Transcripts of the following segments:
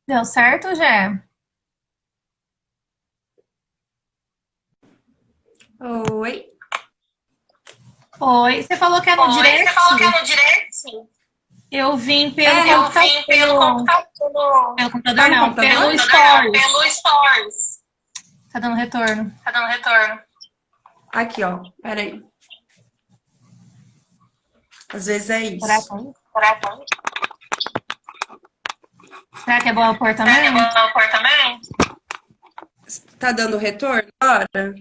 Deu certo, Jé? Oi. Oi, você falou que é no Oi, você falou que é direct? no direct? Eu vim pelo É, eu computador, vim pelo computador. pelo Você computador tá no não, computador? pelo Computador não, Stories. pelo Stories. Tá dando retorno. Tá dando retorno. Aqui, ó. Peraí. Às vezes é Será isso. que é isso? Será que é isso? Será que é bom pôr Será que é também? bom pôr também? Tá dando retorno agora?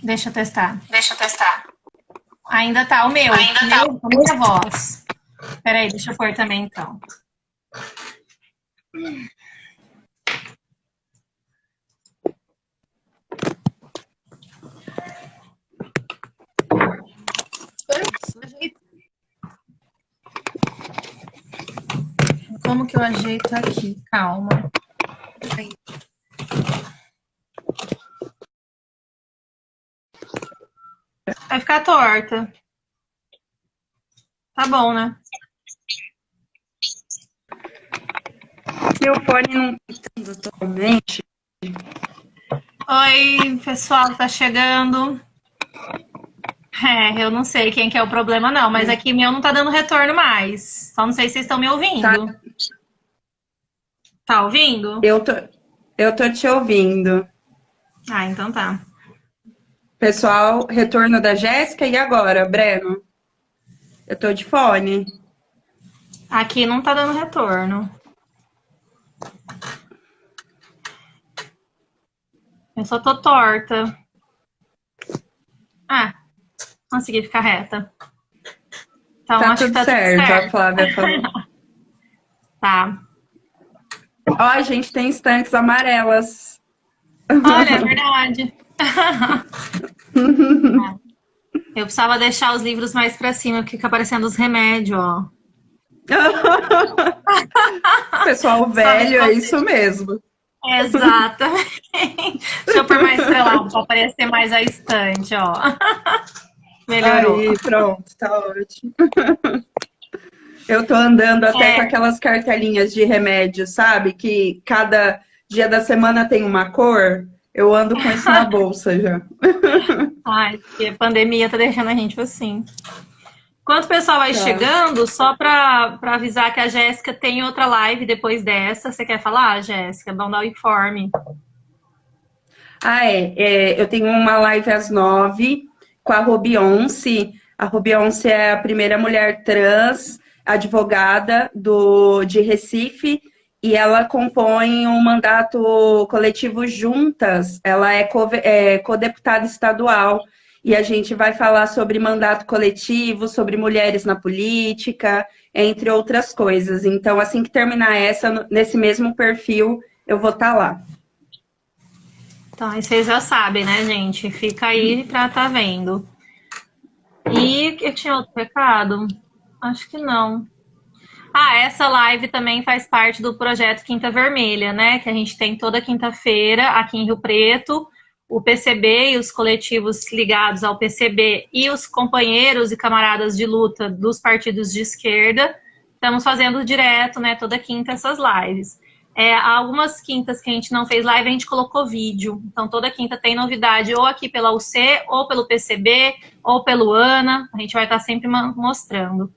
Deixa eu testar. Deixa eu testar. Ainda tá o meu, Ainda tá. a minha voz. Peraí, deixa eu pôr também então. Como que eu ajeito aqui? Calma. Vai ficar torta. Tá bom, né? Meu fone não tá dando totalmente. Oi, pessoal que tá chegando. É, eu não sei quem que é o problema, não, mas aqui meu não tá dando retorno mais. Só não sei se vocês estão me Tá, ouvindo. Tá ouvindo? eu tô, eu tô te ouvindo. Ah, então tá. Pessoal, retorno da Jéssica e agora, Breno? Eu tô de fone. Aqui não tá dando retorno. Eu só tô torta. Ah, consegui ficar reta. Então Tá acho que tudo tá tudo certo, a certo. Flávia falou. Tá. Ó, a gente tem estantes amarelas. Olha, é verdade. Eu precisava deixar os livros mais pra cima, porque fica aparecendo os remédios, ó. Pessoal Só velho, é deixar. isso mesmo. Exatamente. Deixa eu pôr mais estrelado pra aparecer mais a estante, ó. Melhorou. Aí, pronto, tá ótimo. Eu tô andando até com É, aquelas cartelinhas de remédio, sabe? Que cada dia da semana tem uma cor. Eu ando com isso na bolsa já. ai, porque a pandemia tá deixando a gente assim. Enquanto o pessoal vai Tá. chegando, só pra avisar que a Jéssica tem outra live depois dessa. Você quer falar, Jéssica? Vamos dar o informe. Ah, eu tenho uma live às 9 com a Robionce. A Robionce é a primeira mulher trans advogada de Recife e ela compõe um mandato coletivo juntas. Ela é co-deputada estadual e a gente vai falar sobre mandato coletivo, sobre mulheres na política, entre outras coisas. Então, assim que terminar essa, nesse mesmo perfil, eu vou estar lá. Então, aí vocês já sabem, né, gente? Fica aí pra tá vendo. E eu tinha outro recado? Acho que não. Ah, essa live também faz parte do projeto Quinta Vermelha, né? Que a gente tem toda quinta-feira aqui em Rio Preto. O PCB e os coletivos ligados ao PCB e os companheiros e camaradas de luta dos partidos de esquerda. Estamos fazendo direto, né? Toda quinta essas lives. Algumas quintas que a gente não fez live, a gente colocou vídeo. Então, toda quinta tem novidade, ou aqui pela UC, ou pelo PCB, ou pelo ANA. A gente vai estar sempre mostrando.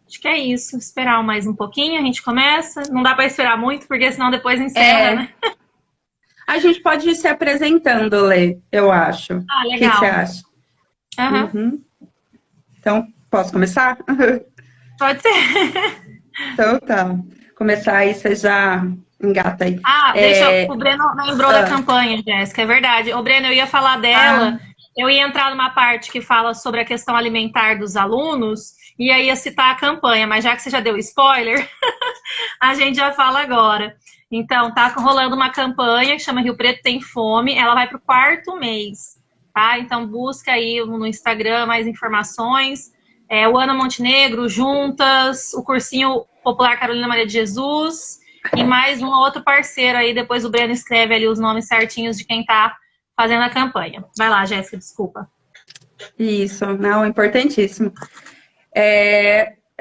Acho que é isso. Esperar mais um pouquinho, a gente começa. Não dá para esperar muito, porque senão depois encerra, É, né? a gente pode ir se apresentando, Lê, eu acho. O Ah, que você legal. acha? Uhum. Uhum. Então, posso começar? Pode ser. Então tá. Começar aí, você já engata aí. Ah, o É, Breno lembrou da ah, campanha, Jéssica, é verdade. O Breno, eu ia falar ah, dela, eu ia entrar numa parte que fala sobre a questão alimentar dos alunos, e aí ia citar a campanha, mas já que você já deu spoiler, a gente já fala agora. Então, tá rolando uma campanha que chama Rio Preto Tem Fome, ela vai para o quarto mês, tá? Então, busca aí no Instagram mais informações. O Ana Montenegro, Juntas, o cursinho Popular Carolina Maria de Jesus e mais um outro parceiro aí. Depois o Breno escreve ali os nomes certinhos de quem tá fazendo a campanha. Vai lá, Jéssica, desculpa. isso, não, importantíssimo.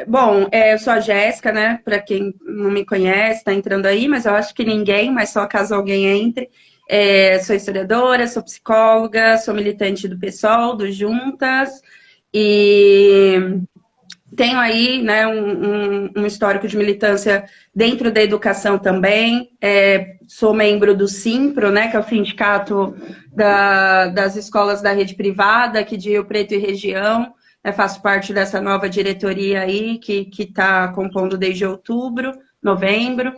Bom, eu sou a Jéssica, né? Para quem não me conhece, está entrando aí, mas eu acho que ninguém, mas só caso alguém entre. Sou historiadora, sou psicóloga, sou militante do PSOL, do Juntas, e tenho aí, né, um histórico de militância dentro da educação também. Sou membro do Simpro, né, que é o sindicato das escolas da rede privada aqui de Rio Preto e região. Faço parte dessa nova diretoria aí, que está compondo desde outubro, novembro.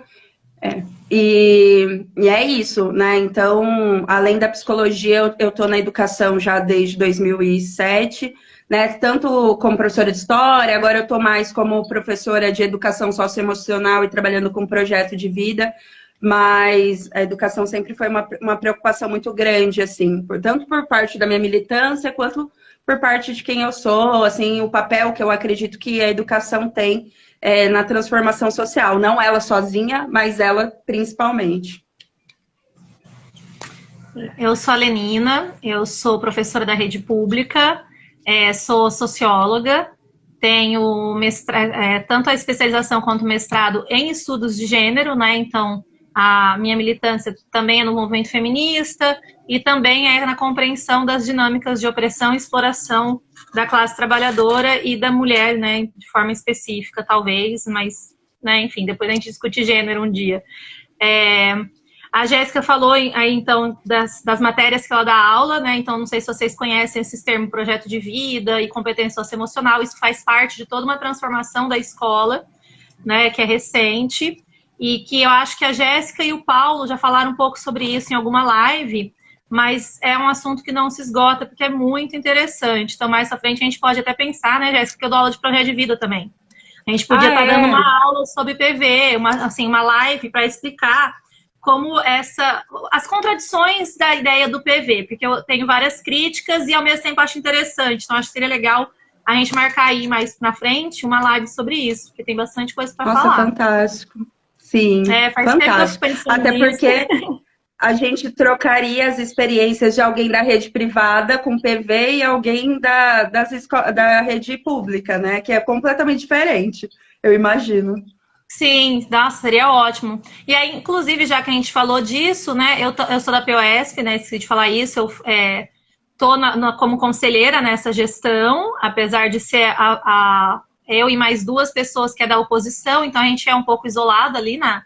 E é isso, né? Então, além da psicologia, eu estou na educação já desde 2007, né? Tanto como professora de história, agora eu estou mais como professora de educação socioemocional e trabalhando com projeto de vida, mas a educação sempre foi uma preocupação muito grande, assim, tanto por parte da minha militância, quanto por parte de quem eu sou, assim, o papel que eu acredito que a educação tem na transformação social. Não ela sozinha, mas ela principalmente. Eu sou a Lenina, eu sou professora da rede pública, sou socióloga, tenho tanto a especialização quanto o mestrado em estudos de gênero, né? Então, a minha militância também é no movimento feminista e também é na compreensão das dinâmicas de opressão e exploração da classe trabalhadora e da mulher, né, de forma específica, talvez, mas, né, enfim, depois a gente discute gênero um dia. A Jéssica falou aí, então, das matérias que ela dá aula, né, então não sei se vocês conhecem esses termos projeto de vida e competência socioemocional, isso faz parte de toda uma transformação da escola, né, que é recente, e que eu acho que a Jéssica e o Paulo já falaram um pouco sobre isso em alguma live, mas é um assunto que não se esgota, porque é muito interessante. Então, mais à frente, a gente pode até pensar, né, Jéssica, que eu dou aula de projeto de vida também. A gente podia estar dando uma aula sobre PV, uma live para explicar como as contradições da ideia do PV, porque eu tenho várias críticas e, ao mesmo tempo, acho interessante. Então, acho que seria legal a gente marcar aí mais na frente uma live sobre isso, porque tem bastante coisa para falar. Nossa, fantástico. Sim, faz fantástico. Tempo que eu Até porque a gente trocaria as experiências de alguém da rede privada com PV e alguém da rede pública, né? Que é completamente diferente, eu imagino. Sim, nossa, seria ótimo. E aí, inclusive, já que a gente falou disso, né? Eu sou da POSP, né? Esqueci de falar isso, eu tô como conselheira nessa gestão, apesar de ser eu e mais duas pessoas que é da oposição, então a gente é um pouco isolado ali na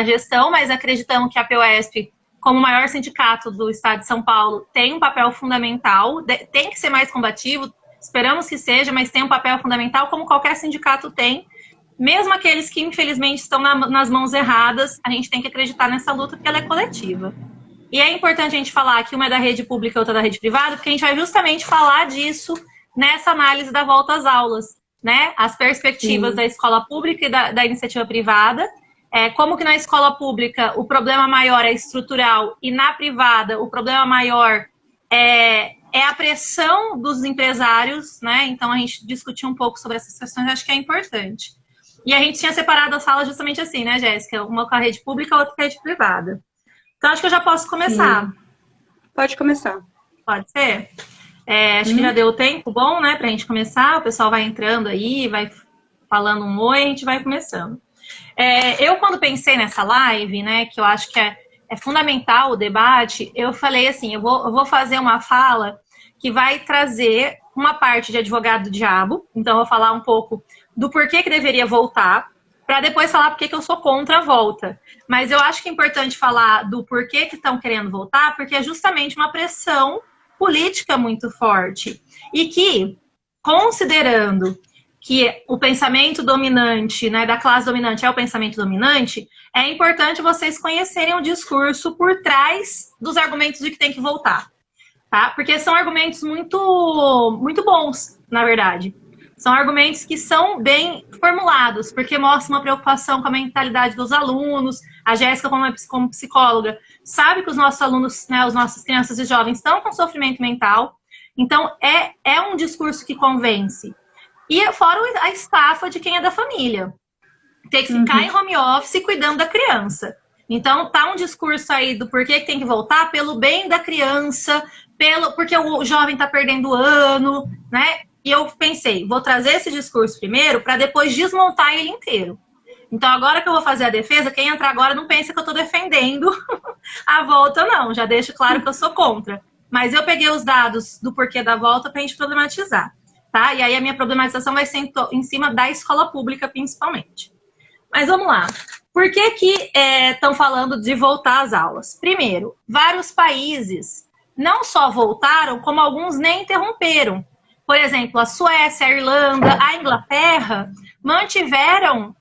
gestão, mas acreditamos que a POSP, como o maior sindicato do estado de São Paulo, tem um papel fundamental, tem que ser mais combativo, esperamos que seja, mas tem um papel fundamental, como qualquer sindicato tem, mesmo aqueles que infelizmente estão nas mãos erradas, a gente tem que acreditar nessa luta porque ela é coletiva. E é importante a gente falar que uma é da rede pública e outra da rede privada, porque a gente vai justamente falar disso nessa análise da volta às aulas, né? As perspectivas da escola pública e da iniciativa privada. Como que na escola pública o problema maior é estrutural e na privada o problema maior é a pressão dos empresários, né? Então a gente discutiu um pouco sobre essas questões, acho que é importante. E a gente tinha separado as salas justamente assim, né, Jéssica? Uma com a rede pública, outra com a rede privada. Então acho que eu já posso começar. Sim. Pode começar. Pode ser? Acho que já deu tempo bom, né, pra gente começar. O pessoal vai entrando aí, vai falando um oi, a gente vai começando. Eu, quando pensei nessa live, né, que eu acho que é fundamental o debate, eu falei assim, eu vou fazer uma fala que vai trazer uma parte de advogado do diabo. Então, eu vou falar um pouco do porquê que deveria voltar, para depois falar porque que eu sou contra a volta. Mas eu acho que é importante falar do porquê que estão querendo voltar, porque é justamente uma pressão política muito forte. E que, considerando que o pensamento dominante, né, da classe dominante é o pensamento dominante, é importante vocês conhecerem o discurso por trás dos argumentos de que tem que voltar. Tá? Porque são argumentos muito, muito bons, na verdade. São argumentos que são bem formulados, porque mostram uma preocupação com a mentalidade dos alunos. A Jéssica, como psicóloga, sabe que os nossos alunos, né, as nossas crianças e jovens estão com sofrimento mental. Então, é um discurso que convence. E fora a estafa de quem é da família. Ter que ficar em home office cuidando da criança. Então, tá um discurso aí do porquê que tem que voltar pelo bem da criança, porque o jovem tá perdendo ano, né? e eu pensei, vou trazer esse discurso primeiro para depois desmontar ele inteiro. Então, agora que eu vou fazer a defesa, quem entrar agora não pensa que eu estou defendendo a volta, não. Já deixo claro que eu sou contra. Mas eu peguei os dados do porquê da volta para a gente problematizar, tá? E aí a minha problematização vai ser em cima da escola pública, principalmente. Mas vamos lá. Por que que estão falando de voltar às aulas? Primeiro, vários países não só voltaram, como alguns nem interromperam. Por exemplo, a Suécia, a Irlanda, a Inglaterra mantiveram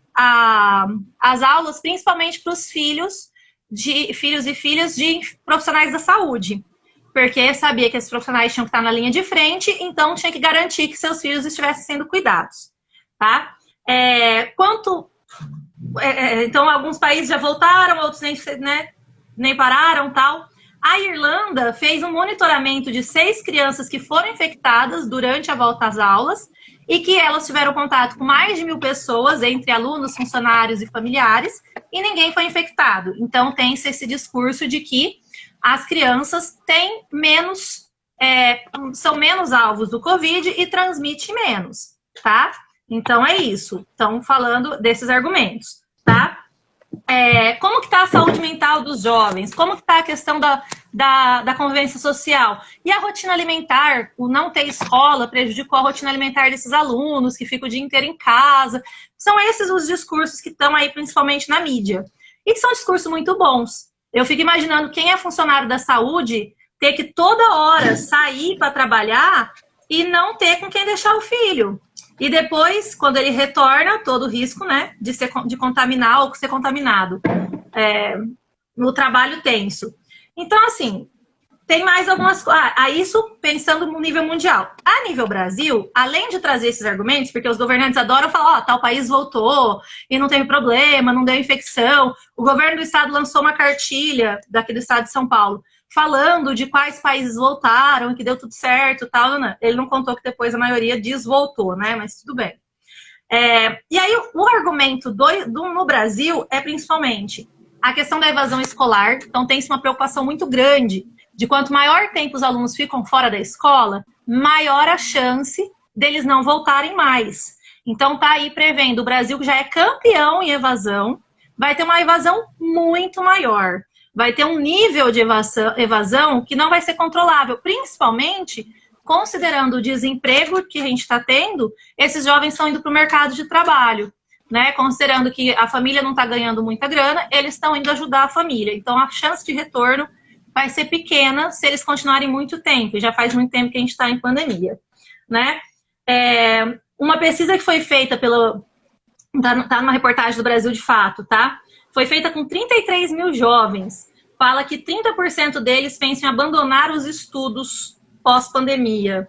as aulas, principalmente para os filhos e filhas de profissionais da saúde. Porque sabia que esses profissionais tinham que estar na linha de frente, então tinha que garantir que seus filhos estivessem sendo cuidados. Tá? Então, alguns países já voltaram, outros nem pararam, tal. A Irlanda fez um monitoramento de 6 crianças que foram infectadas durante a volta às aulas e que elas tiveram contato com mais de 1.000 pessoas, entre alunos, funcionários e familiares, e ninguém foi infectado. Então, tem-se esse discurso de que as crianças são menos alvos do Covid e transmitem menos, tá? Então, é isso. Estão falando desses argumentos, tá? Como que está a saúde mental dos jovens? Como que está a questão da convivência social? E a rotina alimentar? O não ter escola prejudicou a rotina alimentar desses alunos que ficam o dia inteiro em casa. São esses os discursos que estão aí principalmente na mídia. E que são discursos muito bons. Eu fico imaginando quem é funcionário da saúde ter que toda hora sair para trabalhar e não ter com quem deixar o filho. E depois, quando ele retorna, todo o risco, né, de contaminar ou ser contaminado no trabalho tenso. Então, assim, tem mais algumas coisas. Isso pensando no nível mundial. A nível Brasil, além de trazer esses argumentos, porque os governantes adoram falar, tal país voltou e não teve problema, não deu infecção. O governo do estado lançou uma cartilha daqui do estado de São Paulo, falando de quais países voltaram, que deu tudo certo, tal, né? Ele não contou que depois a maioria desvoltou, né? Mas tudo bem. E aí, o argumento no Brasil é principalmente a questão da evasão escolar. Então, tem-se uma preocupação muito grande de quanto maior tempo os alunos ficam fora da escola, maior a chance deles não voltarem mais. Então, tá aí prevendo o Brasil, que já é campeão em evasão, vai ter uma evasão muito maior. Vai ter um nível de evasão que não vai ser controlável, principalmente considerando o desemprego que a gente está tendo, esses jovens estão indo para o mercado de trabalho, né? Considerando que a família não está ganhando muita grana, eles estão indo ajudar a família. Então, a chance de retorno vai ser pequena se eles continuarem muito tempo. E já faz muito tempo que a gente está em pandemia, né? Uma pesquisa que foi feita tá numa reportagem do Brasil de Fato, tá? Foi feita com 33 mil jovens. Fala que 30% deles pensam em abandonar os estudos pós-pandemia.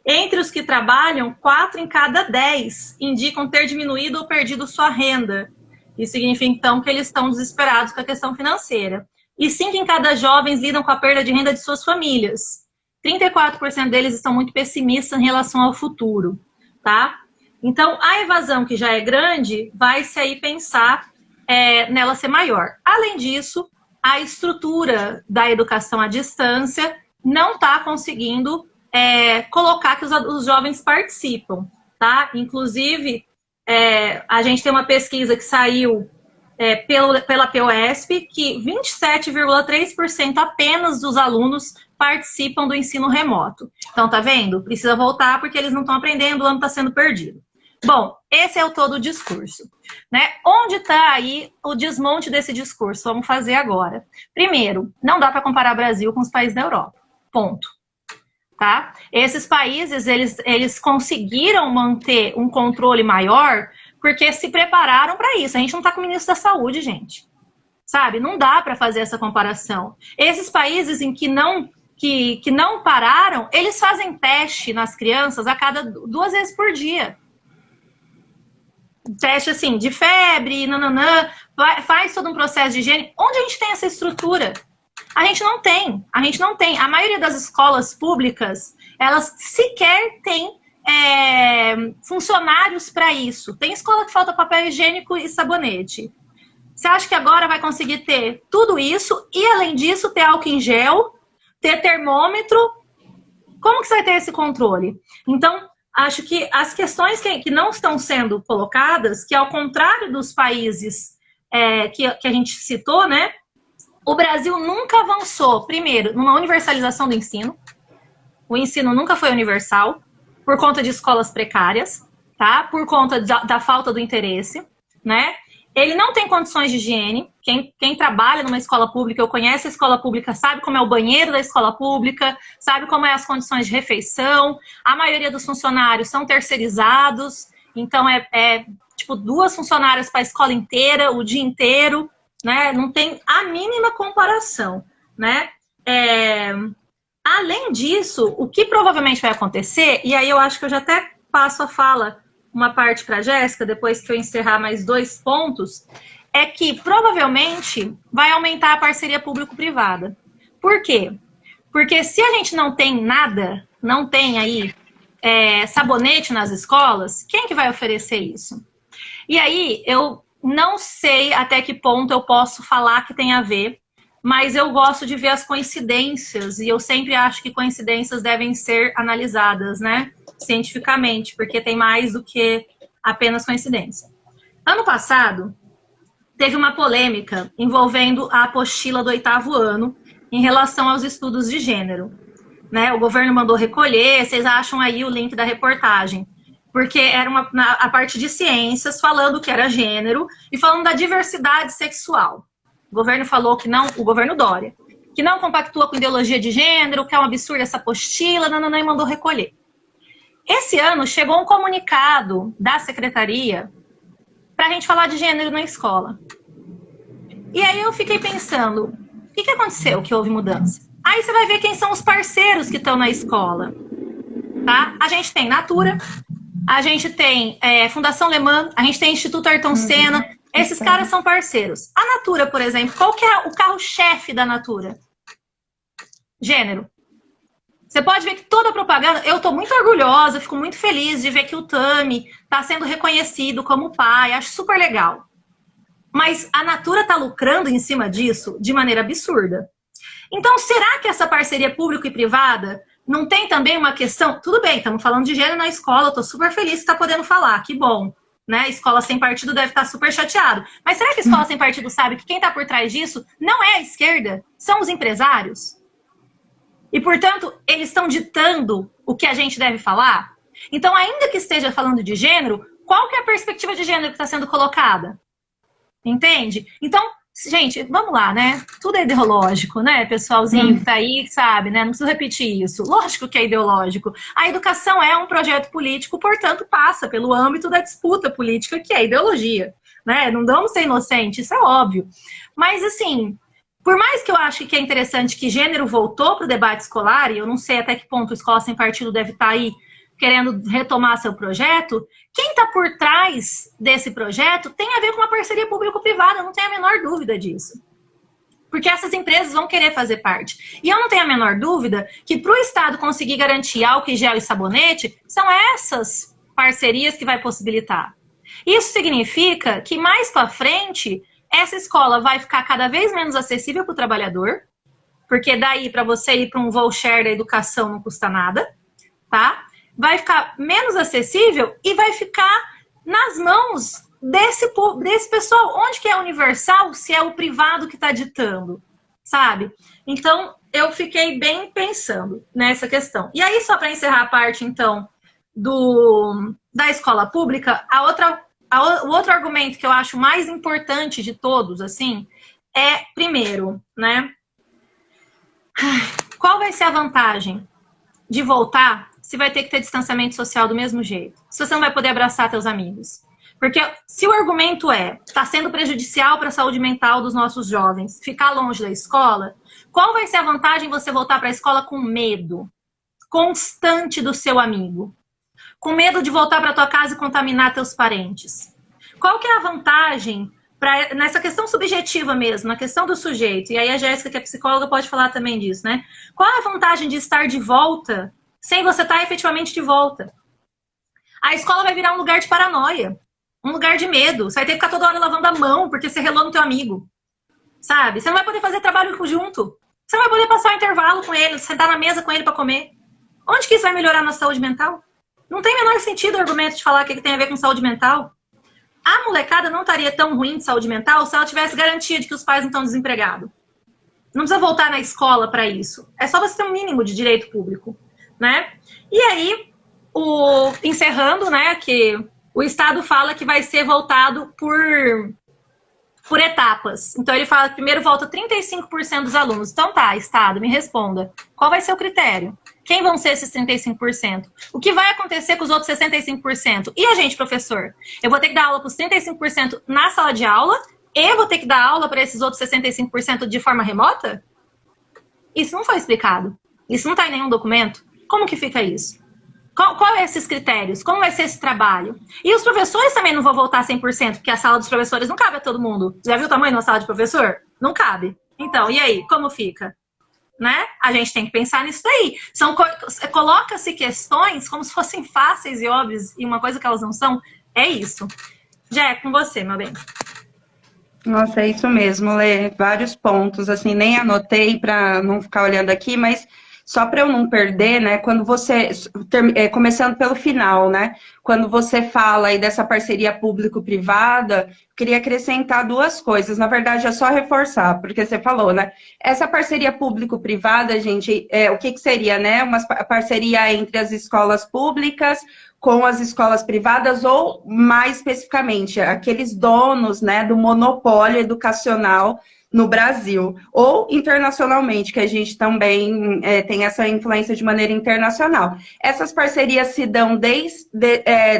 Entre os que trabalham, 4 em cada 10 indicam ter diminuído ou perdido sua renda. Isso significa, então, que eles estão desesperados com a questão financeira. E 5 em cada jovens lidam com a perda de renda de suas famílias. 34% deles estão muito pessimistas em relação ao futuro, tá? Então, a evasão, que já é grande, vai-se aí pensar nela ser maior. Além disso, a estrutura da educação à distância não está conseguindo colocar que os jovens participam, tá? Inclusive, a gente tem uma pesquisa que saiu pela POSP, que 27,3% apenas dos alunos participam do ensino remoto. Então, tá vendo? Precisa voltar porque eles não estão aprendendo, o ano está sendo perdido. Bom, esse é o todo o discurso, né? Onde está aí o desmonte desse discurso? Vamos fazer agora. Primeiro, não dá para comparar o Brasil com os países da Europa. Ponto. Tá? Esses países, eles conseguiram manter um controle maior porque se prepararam para isso. A gente não está com o ministro da Saúde, gente. Sabe? Não dá para fazer essa comparação. Esses países em que não pararam, eles fazem teste nas crianças a cada 2 vezes por dia. Teste, assim, de febre, faz todo um processo de higiene. Onde a gente tem essa estrutura? A gente não tem. A maioria das escolas públicas, elas sequer têm funcionários para isso. Tem escola que falta papel higiênico e sabonete. Você acha que agora vai conseguir ter tudo isso e, além disso, ter álcool em gel, ter termômetro? Como que você vai ter esse controle? Então, acho que as questões que não estão sendo colocadas, que ao contrário dos países que a gente citou, né? O Brasil nunca avançou, primeiro, numa universalização do ensino. O ensino nunca foi universal, por conta de escolas precárias, tá? Por conta da falta do interesse, né? Ele não tem condições de higiene. Quem trabalha numa escola pública, ou conhece a escola pública, sabe como é o banheiro da escola pública, sabe como é as condições de refeição. A maioria dos funcionários são terceirizados, então tipo 2 funcionárias para a escola inteira, o dia inteiro, né? Não tem a mínima comparação, né? Além disso, o que provavelmente vai acontecer, e aí eu acho que eu já até passo a fala, uma parte para a Jéssica, depois que eu encerrar mais 2 pontos, é que provavelmente vai aumentar a parceria público-privada. Por quê? Porque se a gente não tem nada, não tem aí sabonete nas escolas, quem que vai oferecer isso? E aí eu não sei até que ponto eu posso falar que tem a ver, mas eu gosto de ver as coincidências, e eu sempre acho que coincidências devem ser analisadas, né, cientificamente, porque tem mais do que apenas coincidência. Ano passado, teve uma polêmica envolvendo a apostila do 8º ano em relação aos estudos de gênero, né? O governo mandou recolher, vocês acham aí o link da reportagem, porque era a parte de ciências falando que era gênero e falando da diversidade sexual. O governo falou que não, o governo Dória, que não compactua com ideologia de gênero, que é um absurdo essa apostila, e mandou recolher. Esse ano chegou um comunicado da secretaria para a gente falar de gênero na escola. E aí eu fiquei pensando, o que aconteceu que houve mudança? Aí você vai ver quem são os parceiros que estão na escola. Tá? A gente tem Natura, a gente tem Fundação Lemã, a gente tem Instituto Ayrton Senna. Esses caras são parceiros. A Natura, por exemplo, qual que é o carro-chefe da Natura? Gênero. Você pode ver que toda a propaganda, eu estou muito orgulhosa, fico muito feliz de ver que o Tami está sendo reconhecido como pai, acho super legal. Mas a Natura está lucrando em cima disso de maneira absurda. Então, será que essa parceria público e privada não tem também uma questão? Tudo bem, estamos falando de gênero na escola, eu estou super feliz que está podendo falar, que bom. Né? Escola sem partido deve estar super chateado. Mas será que a escola sem partido sabe que quem está por trás disso não é a esquerda? São os empresários? E, portanto, eles estão ditando o que a gente deve falar? Então, ainda que esteja falando de gênero, qual que é a perspectiva de gênero que está sendo colocada? Entende? Então, gente, vamos lá, né? Tudo é ideológico, né? Pessoalzinho que tá aí, sabe, né? Não preciso repetir isso. Lógico que é ideológico. A educação é um projeto político, portanto, passa pelo âmbito da disputa política, que é a ideologia, né? Não vamos ser inocentes, isso é óbvio. Mas, assim, por mais que eu ache que é interessante que gênero voltou para o debate escolar, e eu não sei até que ponto a Escola Sem Partido deve estar aí querendo retomar seu projeto, quem está por trás desse projeto tem a ver com uma parceria público-privada, não tenho a menor dúvida disso. Porque essas empresas vão querer fazer parte. E eu não tenho a menor dúvida que para o Estado conseguir garantir álcool em gel e sabonete, são essas parcerias que vai possibilitar. Isso significa que mais para frente, essa escola vai ficar cada vez menos acessível para o trabalhador, porque daí para você ir para um voucher da educação não custa nada, tá? Vai ficar menos acessível e vai ficar nas mãos desse pessoal. Onde que é universal se é o privado que está ditando, sabe? Então, eu fiquei bem pensando nessa questão. E aí, só para encerrar a parte, então, da escola pública, o outro argumento que eu acho mais importante de todos, assim, é, primeiro, né? Qual vai ser a vantagem de voltar se vai ter que ter distanciamento social do mesmo jeito? Se você não vai poder abraçar teus amigos. Porque se o argumento está sendo prejudicial para a saúde mental dos nossos jovens, ficar longe da escola, qual vai ser a vantagem você voltar para a escola com medo constante do seu amigo? Com medo de voltar para tua casa e contaminar teus parentes? Qual que é a vantagem nessa questão subjetiva mesmo, na questão do sujeito? E aí a Jéssica, que é psicóloga, pode falar também disso, né? Qual é a vantagem de estar de volta sem você estar efetivamente de volta? A escola vai virar um lugar de paranoia, um lugar de medo. Você vai ter que ficar toda hora lavando a mão porque você relou no teu amigo, sabe? Você não vai poder fazer trabalho junto. Você não vai poder passar o intervalo com ele, sentar na mesa com ele para comer. Onde que isso vai melhorar a nossa saúde mental? Não tem o menor sentido o argumento de falar que tem a ver com saúde mental. A molecada não estaria tão ruim de saúde mental se ela tivesse garantia de que os pais não estão desempregados. Não precisa voltar na escola para isso. É só você ter um mínimo de direito público, né? E aí, encerrando, né, que o Estado fala que vai ser voltado por etapas. Então, ele fala que primeiro volta 35% dos alunos. Então tá, Estado, me responda. Qual vai ser o critério? Quem vão ser esses 35%? O que vai acontecer com os outros 65%? E a gente, professor? Eu vou ter que dar aula para os 35% na sala de aula e eu vou ter que dar aula para esses outros 65% de forma remota? Isso não foi explicado. Isso não está em nenhum documento. Como que fica isso? Qual é esses critérios? Como vai ser esse trabalho? E os professores também não vão voltar 100%, porque a sala dos professores não cabe a todo mundo. Já viu o tamanho de uma sala de professor? Não cabe. Então, e aí? Como fica? Né? A gente tem que pensar nisso daí. Coloca-se questões como se fossem fáceis e óbvias, e uma coisa que elas não são, é isso. Já é com você, meu bem. Nossa, é isso mesmo, Lê. Vários pontos, assim, nem anotei para não ficar olhando aqui, mas só para eu não perder, né? Quando você, começando pelo final, né? Quando você fala aí dessa parceria público-privada, queria acrescentar duas coisas. Na verdade, é só reforçar, porque você falou, né? Essa parceria público-privada, gente, o que seria, né? Uma parceria entre as escolas públicas com as escolas privadas, ou, mais especificamente, aqueles donos, né, do monopólio educacional no Brasil, ou internacionalmente, que a gente também tem essa influência de maneira internacional. Essas parcerias se dão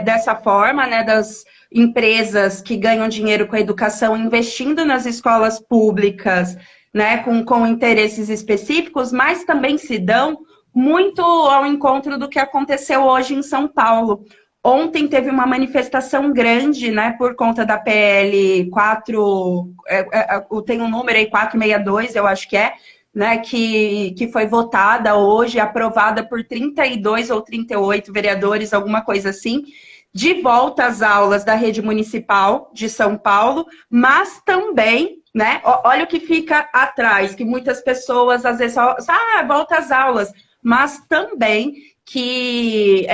dessa forma, né, das empresas que ganham dinheiro com a educação, investindo nas escolas públicas, né, com interesses específicos, mas também se dão muito ao encontro do que aconteceu hoje em São Paulo. Ontem teve uma manifestação grande, né, por conta da PL 4, tem um número aí, 462, eu acho que né, que foi votada hoje, aprovada por 32 ou 38 vereadores, alguma coisa assim, de volta às aulas da rede municipal de São Paulo, mas também, né, olha o que fica atrás, que muitas pessoas às vezes só, volta às aulas, mas também que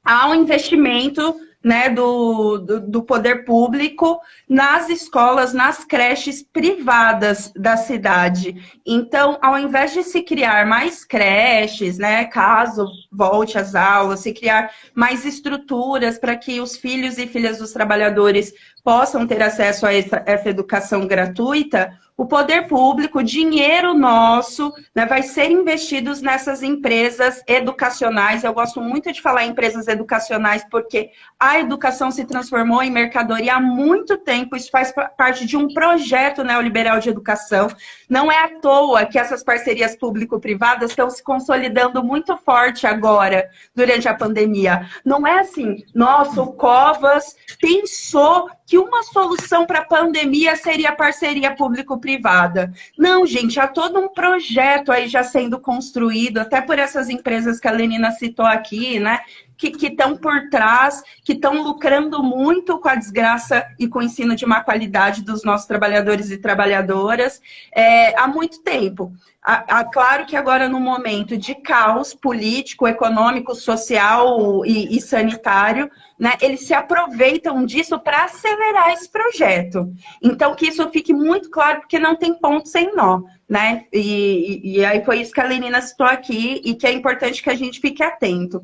há um investimento, né, do poder público nas escolas, nas creches privadas da cidade. Então, ao invés de se criar mais creches, né, caso volte às aulas, se criar mais estruturas para que os filhos e filhas dos trabalhadores possam ter acesso a essa educação gratuita, o poder público, o dinheiro nosso, né, vai ser investido nessas empresas educacionais. Eu gosto muito de falar em empresas educacionais porque a educação se transformou em mercadoria há muito tempo. Isso faz parte de um projeto neoliberal de educação. Não é à toa que essas parcerias público-privadas estão se consolidando muito forte agora, durante a pandemia. Não é assim, nossa, o Covas pensou que uma solução para a pandemia seria a parceria público-privada. Não, gente, há todo um projeto aí já sendo construído, até por essas empresas que a Lenina citou aqui, né? Que estão por trás, que estão lucrando muito com a desgraça e com o ensino de má qualidade dos nossos trabalhadores e trabalhadoras há muito tempo. Claro que agora, no momento de caos político, econômico, social e sanitário, né, eles se aproveitam disso para acelerar esse projeto. Então, que isso fique muito claro, porque não tem ponto sem nó, né? E aí foi isso que a Lenina citou aqui e que é importante que a gente fique atento.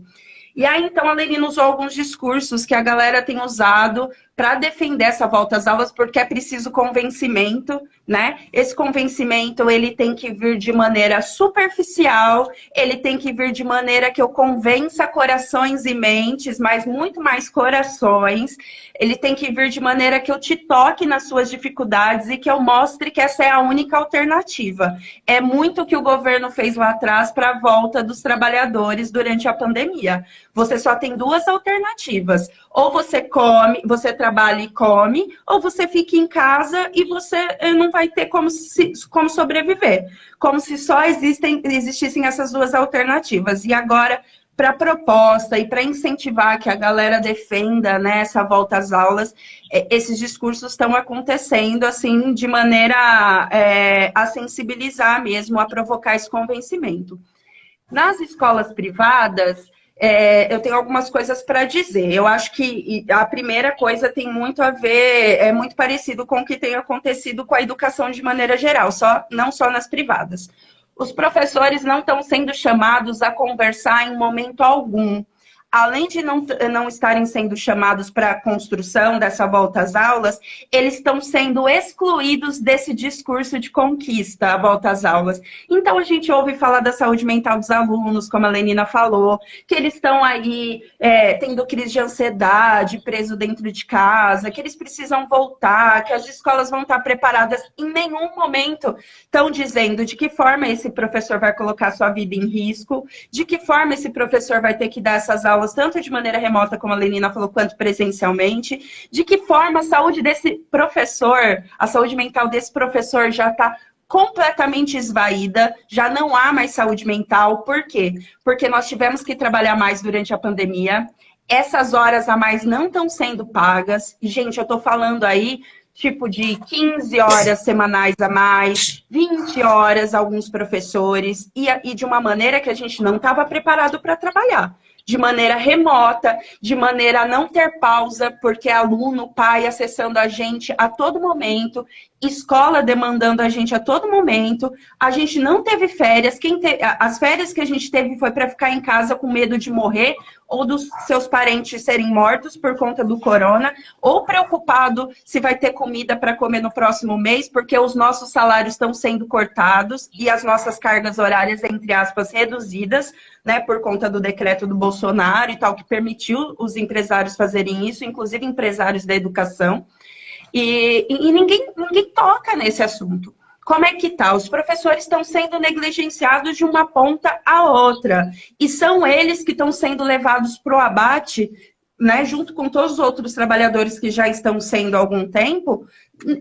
E aí, então, a Lenina usou alguns discursos que a galera tem usado para defender essa volta às aulas, porque é preciso convencimento, né? Esse convencimento, ele tem que vir de maneira superficial, ele tem que vir de maneira que eu convença corações e mentes, mas muito mais corações. Ele tem que vir de maneira que eu te toque nas suas dificuldades e que eu mostre que essa é a única alternativa. É muito o que o governo fez lá atrás para a volta dos trabalhadores durante a pandemia. Você só tem duas alternativas. Ou você come, você trabalha e come, ou você fica em casa e você não vai ter como sobreviver. Como se só existissem essas duas alternativas. E agora, para a proposta e para incentivar que a galera defenda, né, essa volta às aulas, esses discursos estão acontecendo assim de maneira a sensibilizar mesmo, a provocar esse convencimento. Nas escolas privadas, eu tenho algumas coisas para dizer. Eu acho que a primeira coisa tem muito a ver, é muito parecido com o que tem acontecido com a educação de maneira geral, não só nas privadas. Os professores não estão sendo chamados a conversar em momento algum. Além de não estarem sendo chamados para a construção dessa volta às aulas, eles estão sendo excluídos desse discurso de conquista, a volta às aulas. Então, a gente ouve falar da saúde mental dos alunos, como a Lenina falou, que eles estão aí tendo crise de ansiedade, preso dentro de casa, que eles precisam voltar, que as escolas vão estar preparadas. Em nenhum momento estão dizendo de que forma esse professor vai colocar sua vida em risco, de que forma esse professor vai ter que dar essas aulas tanto de maneira remota, como a Lenina falou, quanto presencialmente, de que forma a saúde desse professor, a saúde mental desse professor já está completamente esvaída, já não há mais saúde mental. Por quê? Porque nós tivemos que trabalhar mais durante a pandemia, essas horas a mais não estão sendo pagas, e, gente, eu estou falando aí tipo de 15 horas semanais a mais, 20 horas alguns professores, e de uma maneira que a gente não estava preparado para trabalhar. De maneira remota, de maneira a não ter pausa, porque aluno, pai acessando a gente a todo momento, escola demandando a gente a todo momento, a gente não teve férias, as férias que a gente teve foi para ficar em casa com medo de morrer, ou dos seus parentes serem mortos por conta do corona, ou preocupado se vai ter comida para comer no próximo mês, porque os nossos salários estão sendo cortados e as nossas cargas horárias, entre aspas, reduzidas, né, por conta do decreto do Bolsonaro e tal, que permitiu os empresários fazerem isso, inclusive empresários da educação. E ninguém toca nesse assunto. Como é que tá? Os professores estão sendo negligenciados de uma ponta a outra. E são eles que estão sendo levados para o abate, né, junto com todos os outros trabalhadores que já estão sendo há algum tempo,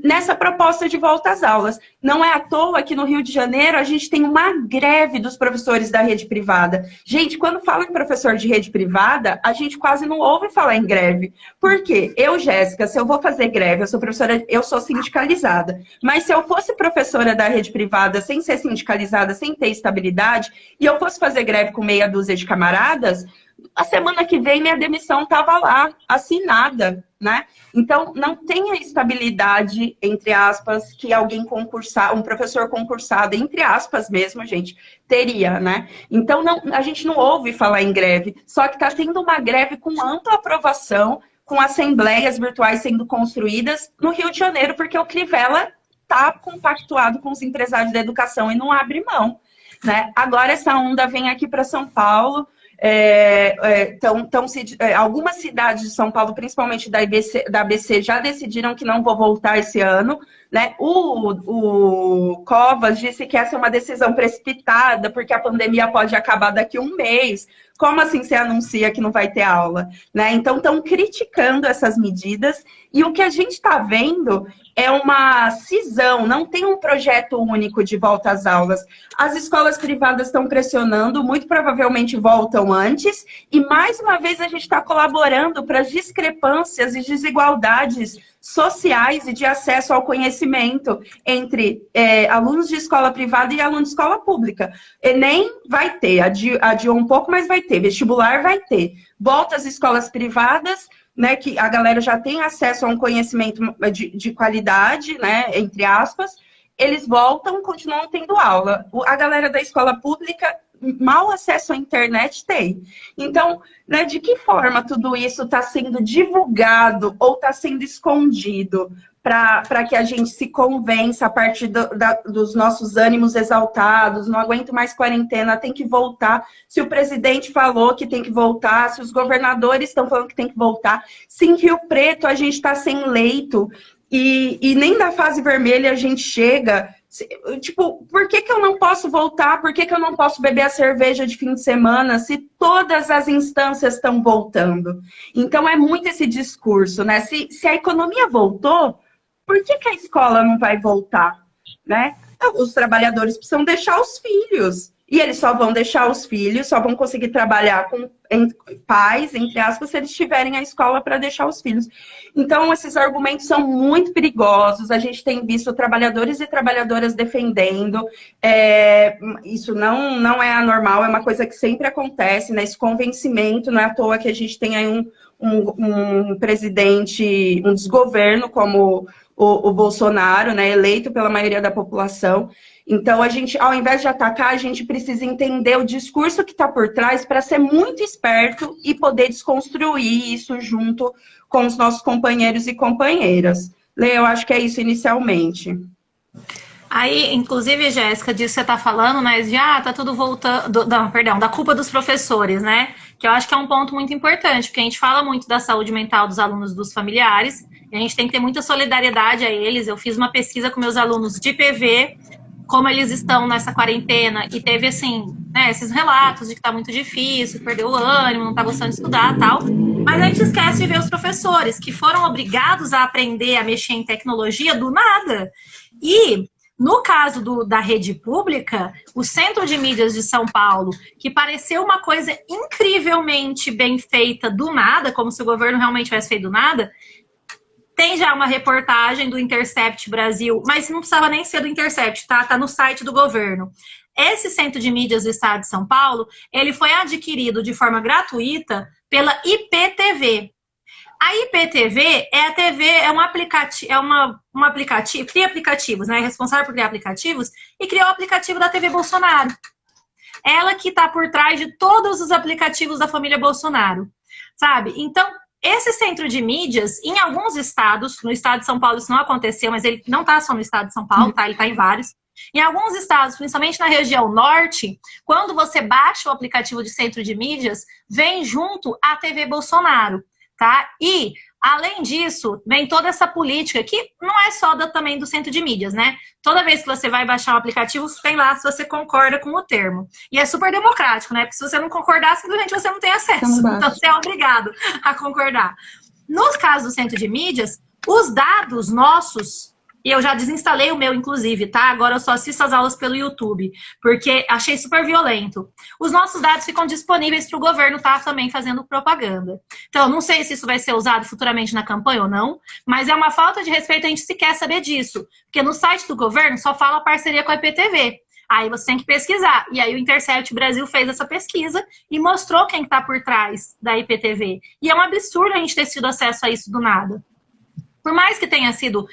nessa proposta de volta às aulas. Não é à toa que no Rio de Janeiro a gente tem uma greve dos professores da rede privada. Gente, quando fala em professor de rede privada, a gente quase não ouve falar em greve. Por quê? Eu, Jéssica, se eu vou fazer greve, eu sou professora, eu sou sindicalizada. Mas se eu fosse professora da rede privada, sem ser sindicalizada, sem ter estabilidade, e eu fosse fazer greve com meia dúzia de camaradas, a semana que vem minha demissão estava lá, assinada, né? Então, não tem a estabilidade, entre aspas, que alguém concursado, um professor concursado, entre aspas mesmo, gente, teria, né? Então, a gente não ouve falar em greve, só que está tendo uma greve com ampla aprovação, com assembleias virtuais sendo construídas no Rio de Janeiro, porque o Crivella está compactuado com os empresários da educação e não abre mão, né? Agora essa onda vem aqui para São Paulo. Algumas cidades de São Paulo, principalmente da ABC, já decidiram que não vão voltar esse ano, né? O Covas disse que essa é uma decisão precipitada, porque a pandemia pode acabar daqui a um mês. Como assim você anuncia que não vai ter aula? Né? Então, estão criticando essas medidas, e o que a gente está vendo é uma cisão, não tem um projeto único de volta às aulas. As escolas privadas estão pressionando, muito provavelmente voltam antes, e mais uma vez a gente está colaborando para as discrepâncias e desigualdades sociais e de acesso ao conhecimento entre alunos de escola privada e alunos de escola pública. Enem vai ter, adiou um pouco, mas vai ter. Vestibular vai ter. Volta às escolas privadas, né, que a galera já tem acesso a um conhecimento de qualidade, né, entre aspas, eles voltam, continuam tendo aula. A galera da escola pública, mal acesso à internet tem. Então, né, de que forma tudo isso está sendo divulgado ou está sendo escondido para que a gente se convença a partir dos nossos ânimos exaltados, não aguento mais quarentena, tem que voltar. Se o presidente falou que tem que voltar, se os governadores estão falando que tem que voltar, se em Rio Preto a gente está sem leito e nem da fase vermelha a gente chega. Tipo, por que eu não posso voltar? Por que eu não posso beber a cerveja de fim de semana se todas as instâncias estão voltando? Então, é muito esse discurso, né? Se a economia voltou, por que a escola não vai voltar? Né? Os trabalhadores precisam deixar os filhos. E eles só vão deixar os filhos, só vão conseguir trabalhar com pais, entre aspas, se eles tiverem a escola para deixar os filhos. Então, esses argumentos são muito perigosos. A gente tem visto trabalhadores e trabalhadoras defendendo. Isso não é anormal, é uma coisa que sempre acontece, né? Esse convencimento, não é à toa que a gente tem aí um presidente, um desgoverno como o Bolsonaro, né? Eleito pela maioria da população. Então, a gente, ao invés de atacar, a gente precisa entender o discurso que está por trás para ser muito esperto e poder desconstruir isso junto com os nossos companheiros e companheiras. Lê, eu acho que é isso inicialmente. Aí, inclusive, Jéssica, disso que você está falando, mas já tá tudo voltando, da culpa dos professores, né? Que eu acho que é um ponto muito importante, porque a gente fala muito da saúde mental dos alunos, dos familiares, e a gente tem que ter muita solidariedade a eles. Eu fiz uma pesquisa com meus alunos de PV, como eles estão nessa quarentena, e teve, assim, né, esses relatos de que tá muito difícil, perdeu o ânimo, não tá gostando de estudar e tal, mas a gente esquece de ver os professores, que foram obrigados a aprender a mexer em tecnologia do nada. E, no caso da rede pública, o Centro de Mídias de São Paulo, que pareceu uma coisa incrivelmente bem feita do nada, como se o governo realmente tivesse feito do nada, tem já uma reportagem do Intercept Brasil, mas não precisava nem ser do Intercept, tá? Tá no site do governo. Esse Centro de Mídias do Estado de São Paulo, ele foi adquirido de forma gratuita pela IPTV. A IPTV é a TV, é um aplicativo, cria aplicativos, né? É responsável por criar aplicativos e criou o aplicativo da TV Bolsonaro. Ela que está por trás de todos os aplicativos da família Bolsonaro, sabe? Então, esse centro de mídias, em alguns estados, no estado de São Paulo isso não aconteceu, mas ele não está só no estado de São Paulo, tá? Ele está em vários. Em alguns estados, principalmente na região norte, quando você baixa o aplicativo de centro de mídias, vem junto a TV Bolsonaro, tá? E, além disso, vem toda essa política, que não é só também do centro de mídias, né? Toda vez que você vai baixar o aplicativo, tem lá se você concorda com o termo. E é super democrático, né? Porque se você não concordar, simplesmente você não tem acesso. Então, você é obrigado a concordar. Nos casos do centro de mídias, os dados nossos, e eu já desinstalei o meu, inclusive, tá? Agora eu só assisto as aulas pelo YouTube, porque achei super violento. Os nossos dados ficam disponíveis para o governo estar também fazendo propaganda. Então, não sei se isso vai ser usado futuramente na campanha ou não, mas é uma falta de respeito, a gente se quer saber disso. Porque no site do governo só fala parceria com a IPTV. Aí você tem que pesquisar. E aí o Intercept Brasil fez essa pesquisa e mostrou quem está por trás da IPTV. E é um absurdo a gente ter tido acesso a isso do nada. Por mais que tenha sido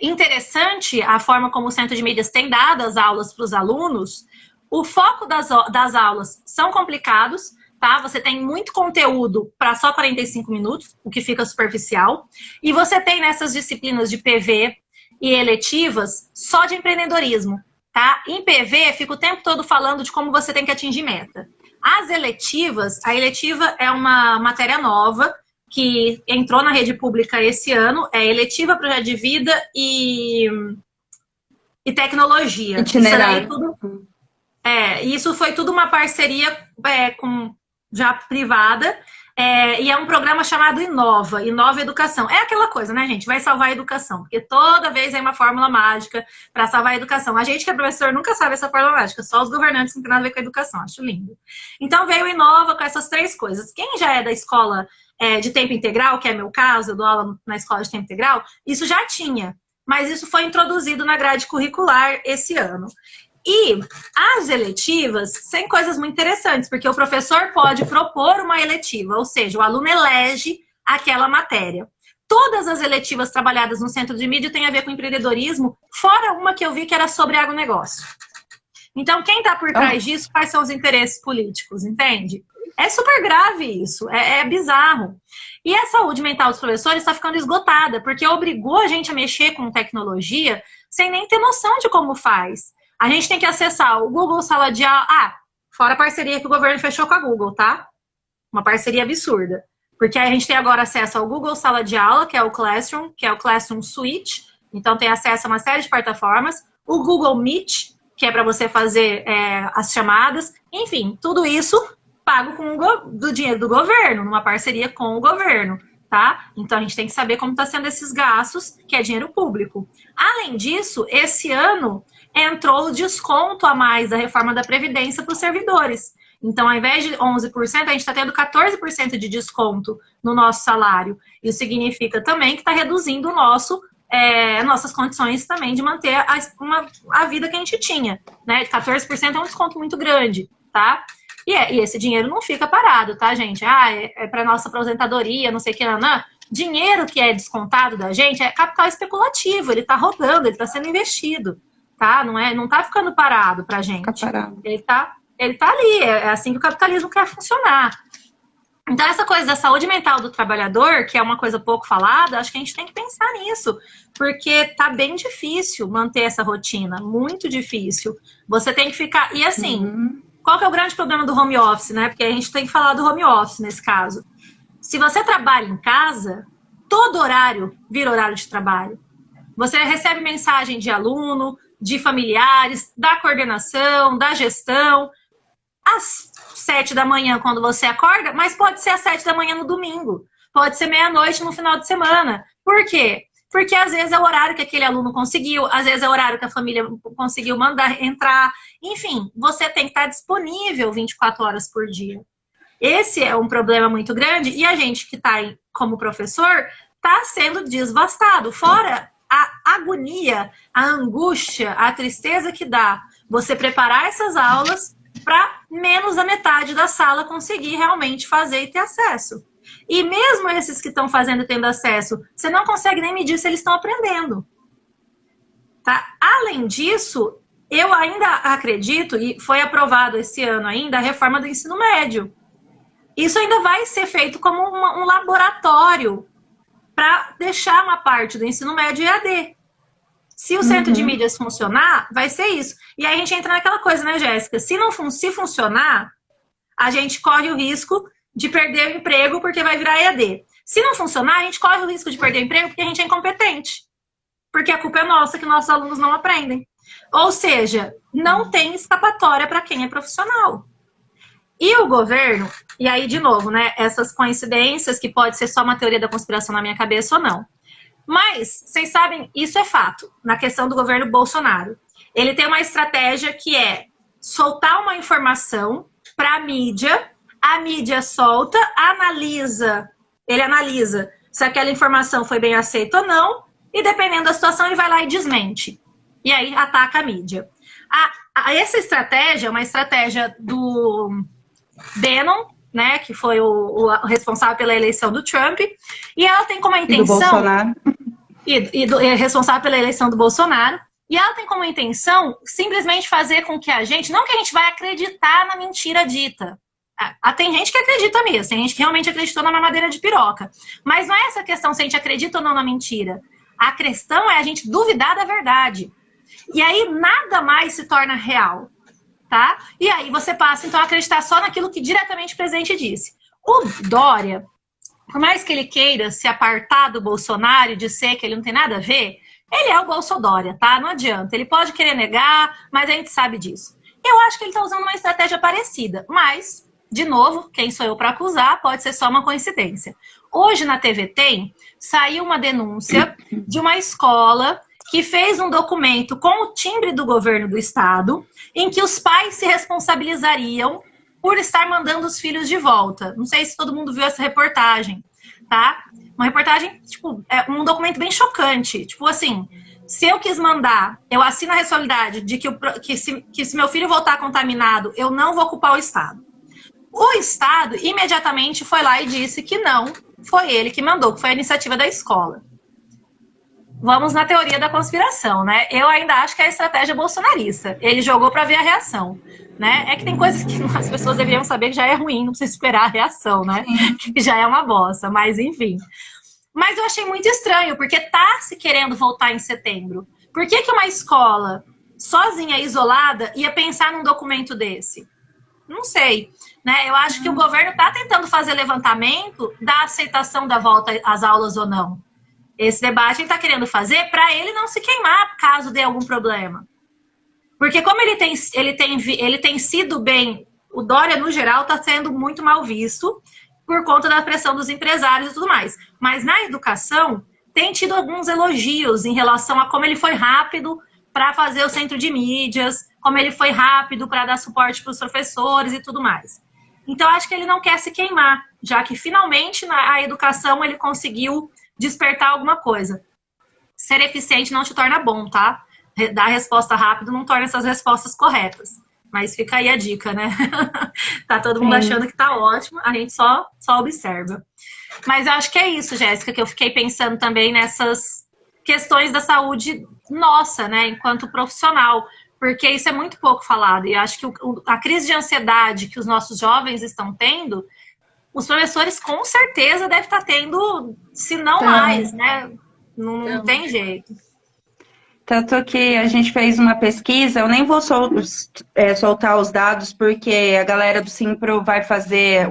interessante a forma como o Centro de Mídias tem dado as aulas para os alunos, o foco das aulas são complicados, tá? Você tem muito conteúdo para só 45 minutos, o que fica superficial, e você tem nessas disciplinas de PV e eletivas só de empreendedorismo, tá? Em PV, fica o tempo todo falando de como você tem que atingir meta. As eletivas, a eletiva é uma matéria nova, que entrou na rede pública esse ano, é eletiva, projeto de vida e tecnologia. Itinerário. Isso foi tudo uma parceria já privada, e é um programa chamado Inova Educação. É aquela coisa, né, gente? Vai salvar a educação, porque toda vez é uma fórmula mágica para salvar a educação. A gente que é professor nunca sabe essa fórmula mágica, só os governantes não tem nada a ver com a educação, acho lindo. Então veio o Inova com essas 3 coisas. Quem já é da escola de tempo integral, que é meu caso, eu dou aula na escola de tempo integral, isso já tinha, mas isso foi introduzido na grade curricular esse ano. E as eletivas têm coisas muito interessantes, porque o professor pode propor uma eletiva, ou seja, o aluno elege aquela matéria. Todas as eletivas trabalhadas no Centro de Mídia têm a ver com empreendedorismo, fora uma que eu vi que era sobre agronegócio. Então, quem está por trás disso, quais são os interesses políticos, entende? É super grave isso, é bizarro. E a saúde mental dos professores está ficando esgotada, porque obrigou a gente a mexer com tecnologia sem nem ter noção de como faz. A gente tem que acessar o Google Sala de Aula. Fora a parceria que o governo fechou com a Google, tá? Uma parceria absurda. Porque a gente tem agora acesso ao Google Sala de Aula, que é o Classroom Suite. Então tem acesso a uma série de plataformas. O Google Meet, que é para você fazer as chamadas. Enfim, tudo isso pago do dinheiro do governo, numa parceria com o governo, tá? Então a gente tem que saber como está sendo esses gastos, que é dinheiro público. Além disso, esse ano entrou o desconto a mais da reforma da Previdência para os servidores. Então, ao invés de 11%, a gente está tendo 14% de desconto no nosso salário. Isso significa também que está reduzindo nossas condições também de manter a vida que a gente tinha, né? 14% é um desconto muito grande, tá? E esse dinheiro não fica parado, tá, gente? É para nossa aposentadoria, não sei o que, não. Dinheiro que é descontado da gente é capital especulativo, ele tá rodando, ele tá sendo investido, tá? Não tá ficando parado pra gente. Fica parado. Ele tá ali, é assim que o capitalismo quer funcionar. Então, essa coisa da saúde mental do trabalhador, que é uma coisa pouco falada, acho que a gente tem que pensar nisso, porque tá bem difícil manter essa rotina, muito difícil. Você tem que ficar... E assim, qual que é o grande problema do home office, né? Porque a gente tem que falar do home office nesse caso. Se você trabalha em casa, todo horário vira horário de trabalho. Você recebe mensagem de aluno, de familiares, da coordenação, da gestão, às 7 da manhã quando você acorda, mas pode ser às 7 da manhã no domingo, pode ser meia-noite no final de semana. Por quê? Porque às vezes é o horário que aquele aluno conseguiu, às vezes é o horário que a família conseguiu mandar entrar. Enfim, você tem que estar disponível 24 horas por dia. Esse é um problema muito grande e a gente que está como professor está sendo desvastado. Fora a agonia, a angústia, a tristeza que dá você preparar essas aulas para menos da metade da sala conseguir realmente fazer e ter acesso. E mesmo esses que estão fazendo e tendo acesso, você não consegue nem medir se eles estão aprendendo. Tá? Além disso, eu ainda acredito, e foi aprovado esse ano ainda, a reforma do ensino médio. Isso ainda vai ser feito como um laboratório para deixar uma parte do ensino médio EAD. Se o centro de mídias funcionar, vai ser isso. E aí a gente entra naquela coisa, né, Jéssica? Se funcionar, a gente corre o risco de perder o emprego porque vai virar EAD. Se não funcionar, a gente corre o risco de perder o emprego porque a gente é incompetente. Porque a culpa é nossa que nossos alunos não aprendem. Ou seja, não tem escapatória para quem é profissional. E o governo, e aí de novo, né, essas coincidências que pode ser só uma teoria da conspiração na minha cabeça ou não. Mas, vocês sabem, isso é fato, na questão do governo Bolsonaro. Ele tem uma estratégia que é soltar uma informação para a mídia solta, ele analisa se aquela informação foi bem aceita ou não, e dependendo da situação ele vai lá e desmente. E aí ataca a mídia. Essa estratégia é uma estratégia do Bannon, né, que foi o responsável pela eleição do Trump, e ela tem como intenção... E do Bolsonaro. E responsável pela eleição do Bolsonaro, e ela tem como intenção simplesmente fazer com que a gente, não que a gente vai acreditar na mentira dita, tem gente que acredita mesmo, tem gente que realmente acreditou na mamadeira de piroca, mas não é essa questão se a gente acredita ou não na mentira, a questão é a gente duvidar da verdade, e aí nada mais se torna real. Tá? E aí você passa, então, a acreditar só naquilo que diretamente o presidente disse. O Dória, por mais que ele queira se apartar do Bolsonaro e dizer que ele não tem nada a ver, ele é o Bolsodória, tá? Não adianta. Ele pode querer negar, mas a gente sabe disso. Eu acho que ele está usando uma estratégia parecida, mas, de novo, quem sou eu para acusar, pode ser só uma coincidência. Hoje, na TV Tem, saiu uma denúncia de uma escola que fez um documento com o timbre do governo do estado, em que os pais se responsabilizariam por estar mandando os filhos de volta. Não sei se todo mundo viu essa reportagem, tá? Uma reportagem, tipo, é um documento bem chocante. Tipo assim, se eu quis mandar, eu assino a responsabilidade de que se meu filho voltar contaminado, eu não vou culpar o estado. O estado imediatamente foi lá e disse que não, foi ele que mandou, que foi a iniciativa da escola. Vamos na teoria da conspiração, né? Eu ainda acho que é a estratégia bolsonarista. Ele jogou para ver a reação, né? É que tem coisas que as pessoas deveriam saber que já é ruim, não precisa esperar a reação, né? Que já é uma bosta, mas enfim. Mas eu achei muito estranho, porque tá se querendo voltar em setembro. Por que uma escola sozinha, isolada, ia pensar num documento desse? Não sei, né? Eu acho que o governo tá tentando fazer levantamento da aceitação da volta às aulas ou não. Esse debate ele está querendo fazer para ele não se queimar caso dê algum problema. Porque como ele tem sido bem, o Dória no geral está sendo muito mal visto por conta da pressão dos empresários e tudo mais. Mas na educação, tem tido alguns elogios em relação a como ele foi rápido para fazer o centro de mídias, como ele foi rápido para dar suporte para os professores e tudo mais. Então, acho que ele não quer se queimar, já que finalmente na educação ele conseguiu despertar alguma coisa. Ser eficiente não te torna bom, tá? Dar resposta rápido não torna essas respostas corretas. Mas fica aí a dica, né? Tá todo mundo achando que tá ótimo, a gente só observa. Mas eu acho que é isso, Jéssica, que eu fiquei pensando também nessas questões da saúde nossa, né, enquanto profissional, porque isso é muito pouco falado. E acho que a crise de ansiedade que os nossos jovens estão tendo, os professores com certeza devem estar tendo, se não mais, né? Não tem jeito. Tanto que a gente fez uma pesquisa, eu nem vou soltar os dados, porque a galera do Simpro vai fazer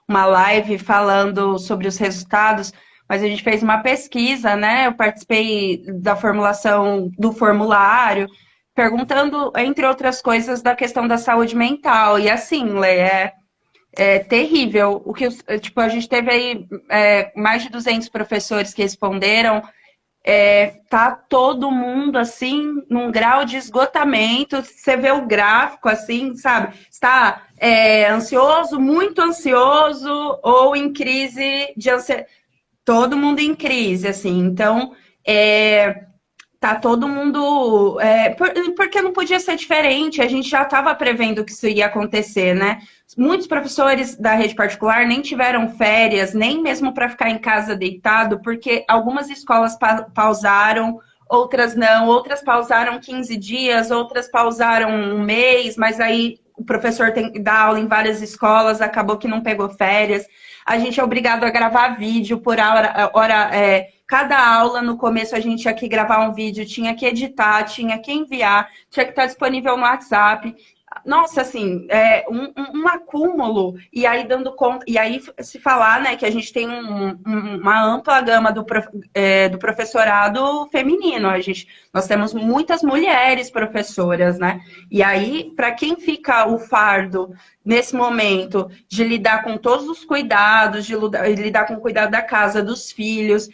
uma live falando sobre os resultados, mas a gente fez uma pesquisa, né? Eu participei da formulação do formulário, perguntando, entre outras coisas, da questão da saúde mental. E assim, Lê, é terrível. Tipo, a gente teve aí mais de 200 professores que responderam. Tá todo mundo, assim, num grau de esgotamento. Você vê o gráfico, assim, sabe? Está ansioso, muito ansioso, ou em crise de ansiedade. Todo mundo em crise, assim. Então, tá todo mundo... porque não podia ser diferente. A gente já estava prevendo que isso ia acontecer, né? Muitos professores da rede particular nem tiveram férias, nem mesmo para ficar em casa deitado, porque algumas escolas pausaram, outras não. Outras pausaram 15 dias, outras pausaram um mês, mas aí o professor tem que dar aula em várias escolas, acabou que não pegou férias. A gente é obrigado a gravar vídeo por hora. Cada aula, no começo, a gente tinha que gravar um vídeo, tinha que editar, tinha que enviar, tinha que estar disponível no WhatsApp. Nossa, assim, um acúmulo, e aí dando conta, e aí se falar, né, que a gente tem uma ampla gama do professorado feminino. Nós temos muitas mulheres professoras, né? E aí, para quem fica o fardo nesse momento de lidar com todos os cuidados, de lidar com o cuidado da casa, dos filhos,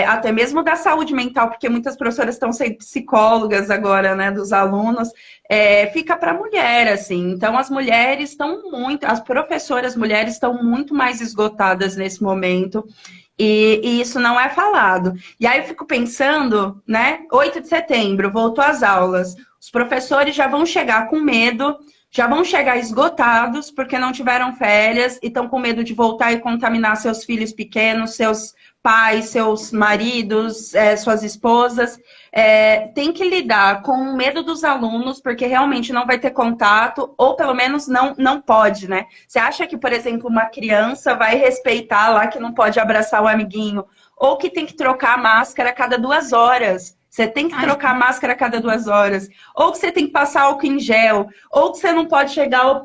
até mesmo da saúde mental, porque muitas professoras estão sendo psicólogas agora, né, dos alunos, fica para a mulher, assim. Então, as professoras mulheres estão muito mais esgotadas nesse momento, e isso não é falado. E aí eu fico pensando, né, 8 de setembro, voltou às aulas, os professores já vão chegar com medo, já vão chegar esgotados porque não tiveram férias e estão com medo de voltar e contaminar seus filhos pequenos, seus pais, seus maridos, suas esposas. Tem que lidar com o medo dos alunos, porque realmente não vai ter contato, ou pelo menos não pode, né? Você acha que, por exemplo, uma criança vai respeitar lá que não pode abraçar o amiguinho, ou que tem que trocar a máscara a cada 2 horas? Você tem que trocar a máscara a cada 2 horas. Ou que você tem que passar álcool em gel. Ou que você não pode chegar ao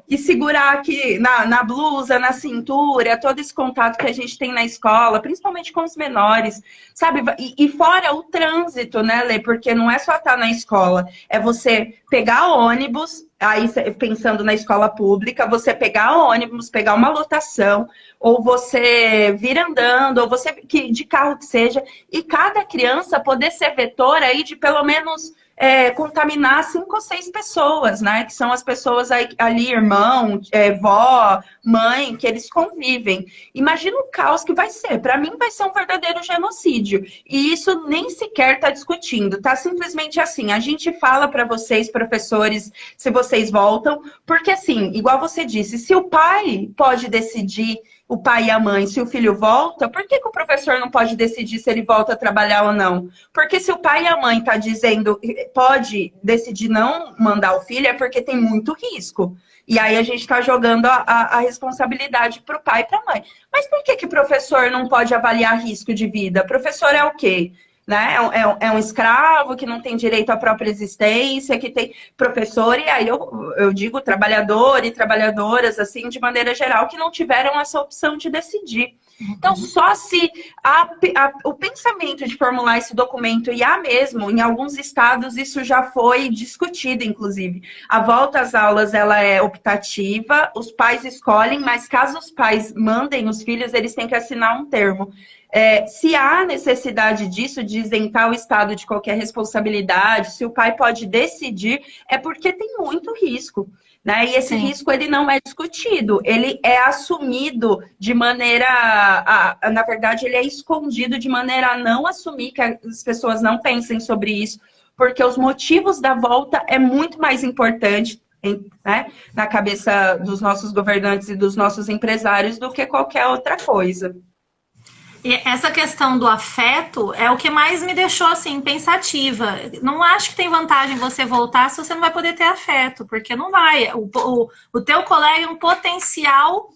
e segurar aqui na blusa, na cintura, todo esse contato que a gente tem na escola, principalmente com os menores, sabe? E fora o trânsito, né, Lê? Porque não é só estar na escola. É você pegar ônibus, aí pensando na escola pública, você pegar ônibus, pegar uma lotação, ou você vir andando, ou você de carro que seja, e cada criança poder ser vetor aí de pelo menos contaminar 5 ou 6 pessoas, né? Que são as pessoas ali, irmão, vó, mãe, que eles convivem. Imagina o caos que vai ser. Para mim vai ser um verdadeiro genocídio. E isso nem sequer está discutindo. Tá simplesmente assim. A gente fala para vocês, professores, se vocês voltam, porque assim, igual você disse, se o pai pode decidir, o pai e a mãe, se o filho volta, por que o professor não pode decidir se ele volta a trabalhar ou não? Porque se o pai e a mãe tá dizendo, pode decidir não mandar o filho, é porque tem muito risco. E aí a gente está jogando a responsabilidade para o pai e para a mãe. Mas por que o professor não pode avaliar risco de vida? Professor é o quê? né? É um escravo que não tem direito à própria existência, que tem professor, e aí eu digo trabalhador e trabalhadoras, assim, de maneira geral, que não tiveram essa opção de decidir. Então, só se o pensamento de formular esse documento, e há mesmo, em alguns estados, isso já foi discutido, inclusive. A volta às aulas, ela é optativa, os pais escolhem, mas caso os pais mandem os filhos, eles têm que assinar um termo. Se há necessidade disso, de isentar o Estado de qualquer responsabilidade, se o pai pode decidir, é porque tem muito risco. Né? E esse risco, ele não é discutido, ele é assumido de maneira, na verdade, ele é escondido de maneira a não assumir, que as pessoas não pensem sobre isso, porque os motivos da volta é muito mais importante, né, na cabeça dos nossos governantes e dos nossos empresários do que qualquer outra coisa. E essa questão do afeto é o que mais me deixou, assim, pensativa. Não acho que tem vantagem você voltar se você não vai poder ter afeto, porque não vai. O teu colega é um potencial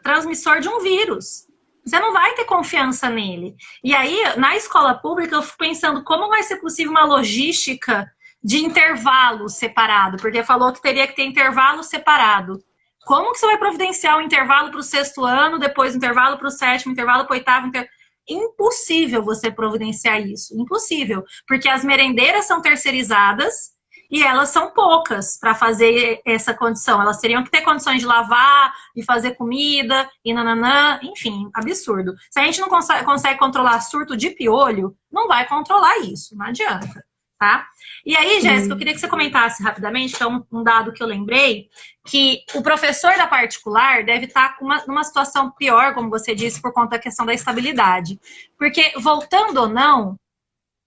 transmissor de um vírus. Você não vai ter confiança nele. E aí, na escola pública, eu fico pensando como vai ser possível uma logística de intervalo separado, porque falou que teria que ter intervalo separado. Como que você vai providenciar um intervalo para o 6º ano, depois um intervalo para o 7º, intervalo para o 8º? Impossível você providenciar isso. Impossível. Porque as merendeiras são terceirizadas e elas são poucas para fazer essa condição. Elas teriam que ter condições de lavar, de fazer comida, e nananã. Enfim, absurdo. Se a gente não consegue controlar surto de piolho, não vai controlar isso. Não adianta. Tá? E aí, Jéssica, eu queria que você comentasse rapidamente, que é um dado que eu lembrei, que o professor da particular deve estar numa situação pior, como você disse, por conta da questão da estabilidade. Porque, voltando ou não,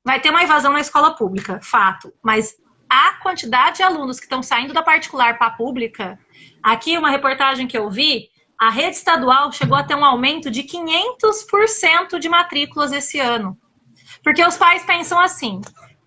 vai ter uma evasão na escola pública, fato. Mas a quantidade de alunos que estão saindo da particular para a pública, aqui uma reportagem que eu vi, a rede estadual chegou a ter um aumento de 500% de matrículas esse ano. Porque os pais pensam assim...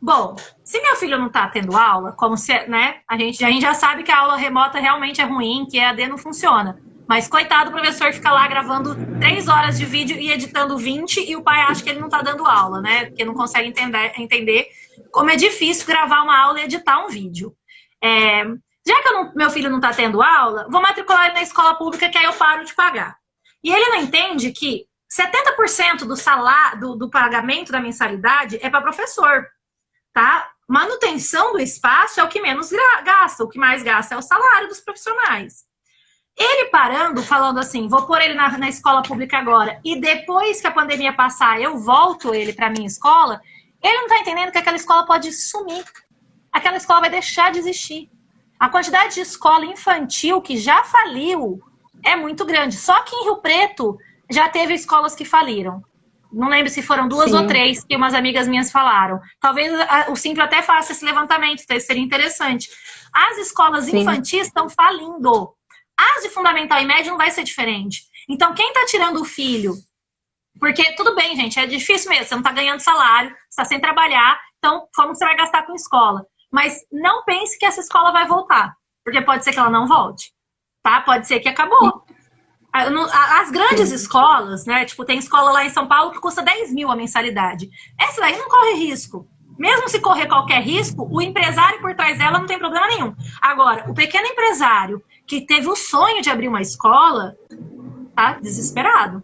Bom, se meu filho não está tendo aula, como se, né, a gente já sabe que a aula remota realmente é ruim, que a EAD não funciona. Mas coitado, o professor fica lá gravando 3 horas de vídeo e editando 20 e o pai acha que ele não está dando aula, né? Porque não consegue entender como é difícil gravar uma aula e editar um vídeo. Já que meu filho não está tendo aula, vou matricular ele na escola pública que aí eu paro de pagar. E ele não entende que 70% do salário, do pagamento da mensalidade é para professor. Tá? Manutenção do espaço é o que menos gasta, o que mais gasta é o salário dos profissionais. Ele parando, falando assim, vou pôr ele na escola pública agora, e depois que a pandemia passar, eu volto ele para a minha escola, ele não está entendendo que aquela escola pode sumir. Aquela escola vai deixar de existir. A quantidade de escola infantil que já faliu é muito grande. Só que em Rio Preto já teve escolas que faliram. Não lembro se foram 2 ou 3 que umas amigas minhas falaram. Talvez o Simples até faça esse levantamento, seria interessante. As escolas infantis estão falindo. As de fundamental e médio não vai ser diferente. Então, quem está tirando o filho? Porque, tudo bem, gente, é difícil mesmo. Você não está ganhando salário, você está sem trabalhar. Então, como você vai gastar com escola? Mas não pense que essa escola vai voltar. Porque pode ser que ela não volte. Tá? Pode ser que acabou. As grandes escolas, né? Tipo, tem escola lá em São Paulo que custa 10 mil a mensalidade. Essa daí não corre risco. Mesmo se correr qualquer risco, o empresário por trás dela não tem problema nenhum. Agora, o pequeno empresário que teve o sonho de abrir uma escola, tá desesperado.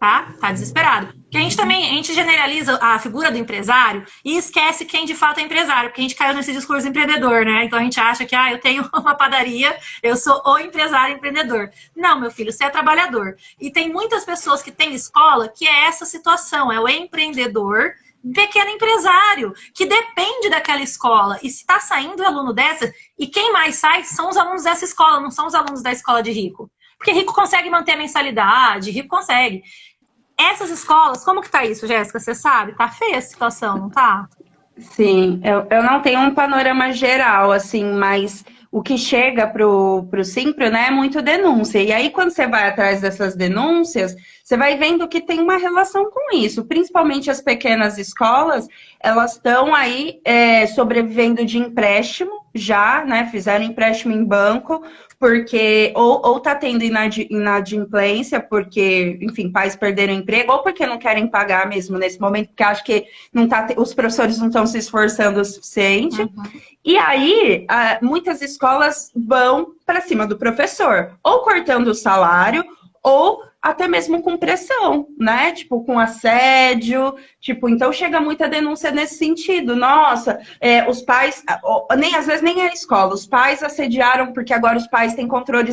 Tá desesperado. Porque a gente generaliza a figura do empresário e esquece quem de fato é empresário, porque a gente caiu nesse discurso empreendedor, né? Então a gente acha que, eu tenho uma padaria, eu sou o empresário empreendedor. Não, meu filho, você é trabalhador. E tem muitas pessoas que têm escola que é essa situação, é o empreendedor, pequeno empresário, que depende daquela escola. E se está saindo aluno dessa, e quem mais sai são os alunos dessa escola, não são os alunos da escola de rico. Porque rico consegue manter a mensalidade, rico consegue. Essas escolas, como que tá isso, Jéssica? Você sabe? Tá feia a situação, não tá? Sim, eu não tenho um panorama geral, assim, mas o que chega pro Simpro, né, é muito denúncia. E aí, quando você vai atrás dessas denúncias, você vai vendo que tem uma relação com isso. Principalmente as pequenas escolas, elas estão aí sobrevivendo de empréstimo, já, né? Fizeram empréstimo em banco, porque ou tá tendo inadimplência, porque, enfim, pais perderam o emprego, ou porque não querem pagar mesmo nesse momento, porque acho que não tá, os professores não estão se esforçando o suficiente. E aí, muitas escolas vão para cima do professor, ou cortando o salário, ou até mesmo com pressão, né? Tipo, com assédio, tipo, então chega muita denúncia nesse sentido. Nossa, os pais, nem às vezes nem a escola, os pais assediaram, porque agora os pais têm controle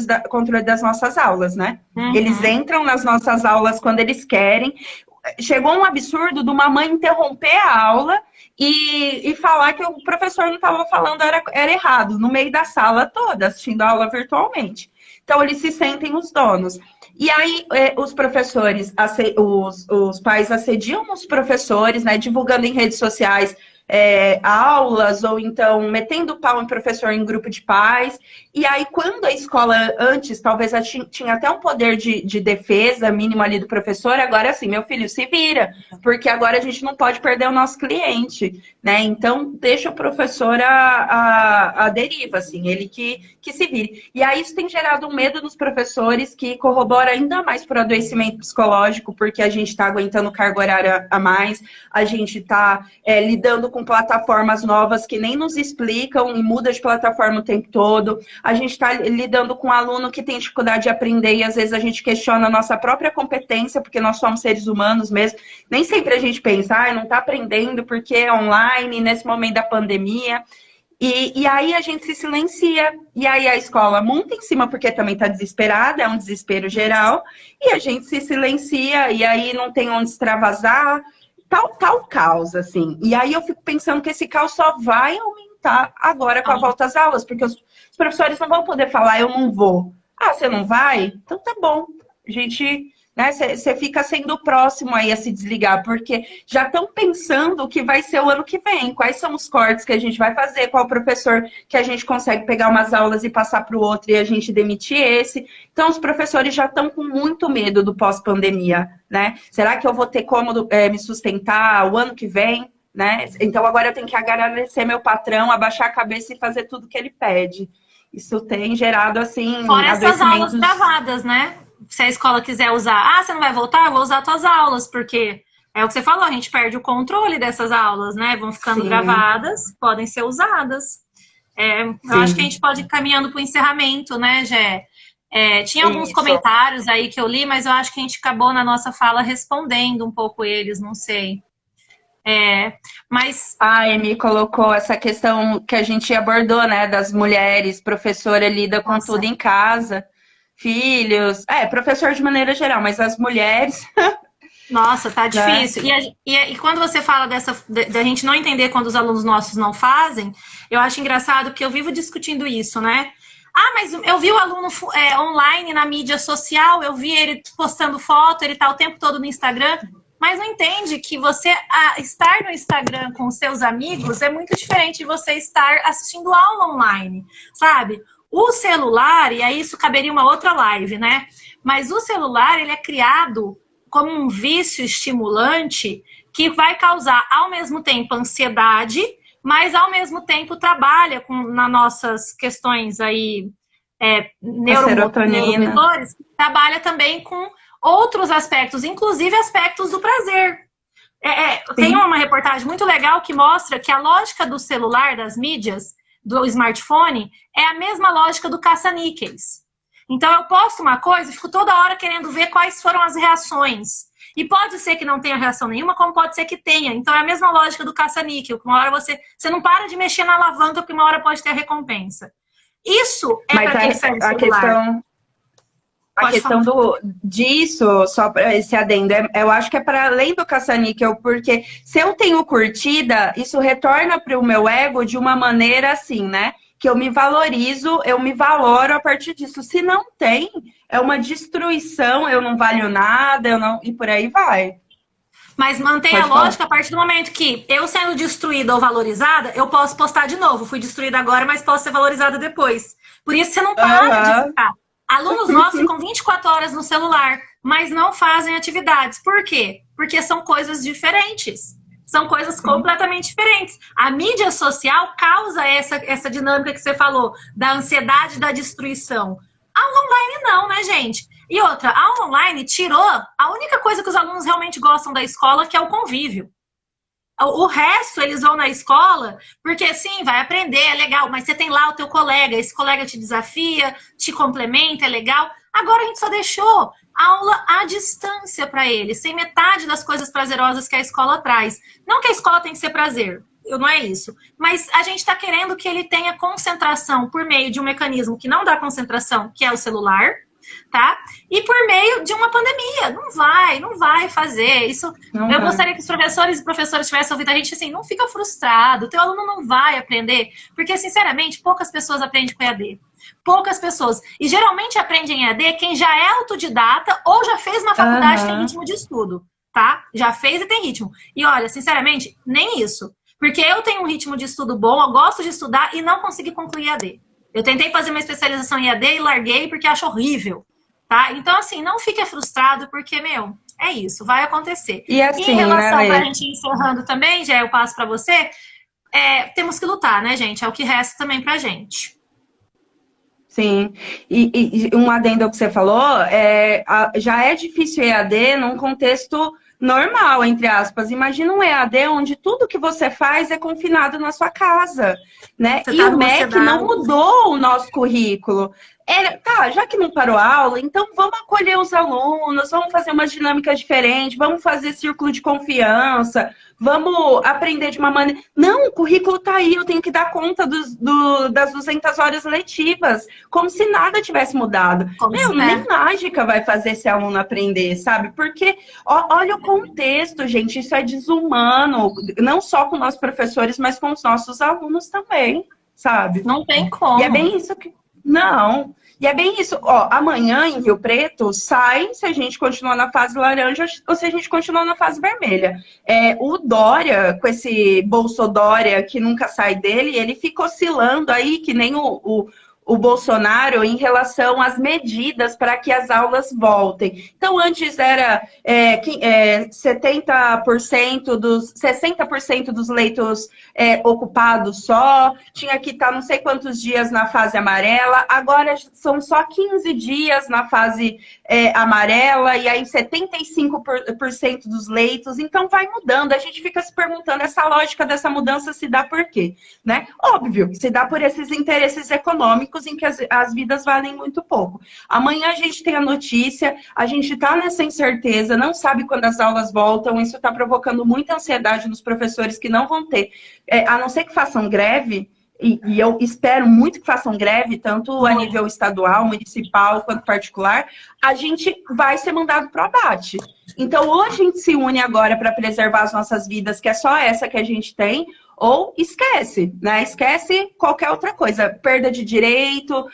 das nossas aulas, né? Eles entram nas nossas aulas quando eles querem. Chegou um absurdo de uma mãe interromper a aula e falar que o professor não estava falando era errado, no meio da sala toda, assistindo a aula virtualmente. Então, eles se sentem os donos. E aí, os professores, os pais assediam os professores, né, divulgando em redes sociais aulas, ou então metendo pau em professor em grupo de pais. E aí, quando a escola antes, talvez tinha até um poder de defesa mínimo ali do professor, agora assim, meu filho, se vira, porque agora a gente não pode perder o nosso cliente, né? Então, deixa o professor a deriva, assim, ele que se vire. E aí, isso tem gerado um medo nos professores que corrobora ainda mais para o adoecimento psicológico, porque a gente está aguentando carga horária a mais, a gente está lidando com plataformas novas que nem nos explicam e muda de plataforma o tempo todo. A gente está lidando com um aluno que tem dificuldade de aprender e às vezes a gente questiona a nossa própria competência, porque nós somos seres humanos mesmo. Nem sempre a gente pensa, não está aprendendo porque é online, nesse momento da pandemia. E aí a gente se silencia. E aí a escola monta em cima porque também está desesperada, é um desespero geral. E a gente se silencia e aí não tem onde extravasar. Tal caos, assim. E aí eu fico pensando que esse caos só vai aumentar agora com a volta às aulas, porque os professores não vão poder falar, eu não vou. Ah, você não vai? Então tá bom. A gente, né, você fica sendo o próximo aí a se desligar, porque já estão pensando o que vai ser o ano que vem, quais são os cortes que a gente vai fazer, qual professor que a gente consegue pegar umas aulas e passar para o outro e a gente demitir esse. Então, os professores já estão com muito medo do pós-pandemia, né? Será que eu vou ter como me sustentar o ano que vem, né? Então, agora eu tenho que agradecer meu patrão, abaixar a cabeça e fazer tudo que ele pede. Isso tem gerado, assim, fora essas aulas gravadas, né? Se a escola quiser usar, você não vai voltar? Eu vou usar tuas aulas, porque é o que você falou, a gente perde o controle dessas aulas, né? Vão ficando gravadas, podem ser usadas. Eu acho que a gente pode ir caminhando para o encerramento, né, Gé? Tinha alguns comentários aí que eu li, mas eu acho que a gente acabou na nossa fala respondendo um pouco eles, não sei. Mas... A Amy colocou essa questão que a gente abordou, né? Das mulheres, professora lida com tudo em casa, filhos, professor de maneira geral, mas as mulheres... Nossa, tá difícil. E quando você fala da gente não entender quando os alunos nossos não fazem, eu acho engraçado que eu vivo discutindo isso, né? Mas eu vi o aluno online na mídia social, eu vi ele postando foto, ele tá o tempo todo no Instagram, mas não entende que você estar no Instagram com seus amigos é muito diferente de você estar assistindo aula online, sabe? O celular, e aí isso caberia uma outra live, né? Mas o celular, ele é criado como um vício estimulante que vai causar, ao mesmo tempo, ansiedade, mas, ao mesmo tempo, trabalha nas nossas questões aí, neuromotores, trabalha também com outros aspectos, inclusive aspectos do prazer. Tem uma reportagem muito legal que mostra que a lógica do celular, das mídias, do smartphone, é a mesma lógica do caça-níqueis. Então, eu posto uma coisa e fico toda hora querendo ver quais foram as reações. E pode ser que não tenha reação nenhuma, como pode ser que tenha. Então, é a mesma lógica do caça-níquel. Uma hora você não para de mexer na alavanca, porque uma hora pode ter a recompensa. Isso para quem serve o celular. A questão disso, só para esse adendo, eu acho que é para além do caça-níquel, porque se eu tenho curtida, isso retorna para o meu ego de uma maneira assim, né? Que eu me valorizo, eu me valoro a partir disso. Se não tem, é uma destruição, eu não valho nada, e por aí vai. Mas mantém a lógica a partir do momento que eu sendo destruída ou valorizada, eu posso postar de novo. Fui destruída agora, mas posso ser valorizada depois. Por isso você não para de ficar. Alunos nossos ficam 24 horas no celular, mas não fazem atividades. Por quê? Porque são coisas diferentes. São coisas completamente diferentes. A mídia social causa essa dinâmica que você falou, da ansiedade, da destruição. A aula online não, né, gente? E outra, a aula online tirou a única coisa que os alunos realmente gostam da escola, que é o convívio. O resto, eles vão na escola, porque sim, vai aprender, é legal, mas você tem lá o teu colega, esse colega te desafia, te complementa, é legal. Agora a gente só deixou aula à distância para eles, sem metade das coisas prazerosas que a escola traz. Não que a escola tem que ser prazer, não é isso. Mas a gente está querendo que ele tenha concentração por meio de um mecanismo que não dá concentração, que é o celular, tá? E por meio de uma pandemia. Não vai fazer. Isso. Eu gostaria que os professores e professoras tivessem ouvido a gente assim, não fica frustrado, o teu aluno não vai aprender, porque, sinceramente, poucas pessoas aprendem com EAD. Poucas pessoas. E geralmente aprendem em EAD quem já é autodidata ou já fez uma faculdade e tem ritmo de estudo, tá? Já fez e tem ritmo. E olha, sinceramente, nem isso. Porque eu tenho um ritmo de estudo bom, eu gosto de estudar e não consegui concluir EAD. Eu tentei fazer uma especialização em EAD e larguei porque acho horrível, tá? Então, assim, não fique frustrado porque, é isso, vai acontecer. E assim, em relação, pra gente ir encerrando também, já eu passo pra você, temos que lutar, né, gente? É o que resta também pra gente. Sim, e um adendo ao que você falou, já é difícil EAD num contexto normal, entre aspas. Imagina um EAD onde tudo que você faz é confinado na sua casa, né? E o MEC não mudou o nosso currículo. Já que não parou a aula, então vamos acolher os alunos, vamos fazer umas dinâmicas diferentes, vamos fazer círculo de confiança, vamos aprender de uma maneira... Não, o currículo tá aí, eu tenho que dar conta das 200 horas letivas, como se nada tivesse mudado. Nem mágica vai fazer esse aluno aprender, sabe? Porque, olha o contexto, gente, isso é desumano, não só com nossos professores, mas com os nossos alunos também, sabe? Não tem como. E é bem isso que... Não, e é bem isso. Amanhã em Rio Preto sai se a gente continuar na fase laranja ou se a gente continuar na fase vermelha. O Dória, com esse Bolsodória que nunca sai dele, ele fica oscilando aí que nem o Bolsonaro em relação às medidas para que as aulas voltem. Então, antes era 60% dos leitos ocupados só, tinha que estar não sei quantos dias na fase amarela, agora são só 15 dias na fase amarela, e aí 75% dos leitos, então vai mudando. A gente fica se perguntando, essa lógica dessa mudança se dá por quê? Né? Óbvio, se dá por esses interesses econômicos em que as vidas valem muito pouco. Amanhã a gente tem a notícia, a gente está nessa incerteza, não sabe quando as aulas voltam, isso está provocando muita ansiedade nos professores que não vão ter, a não ser que façam greve, e eu espero muito que façam greve, tanto a nível estadual, municipal, quanto particular, a gente vai ser mandado para o abate. Então, ou a gente se une agora para preservar as nossas vidas, que é só essa que a gente tem, ou esquece, né? Esquece qualquer outra coisa. Perda de direito,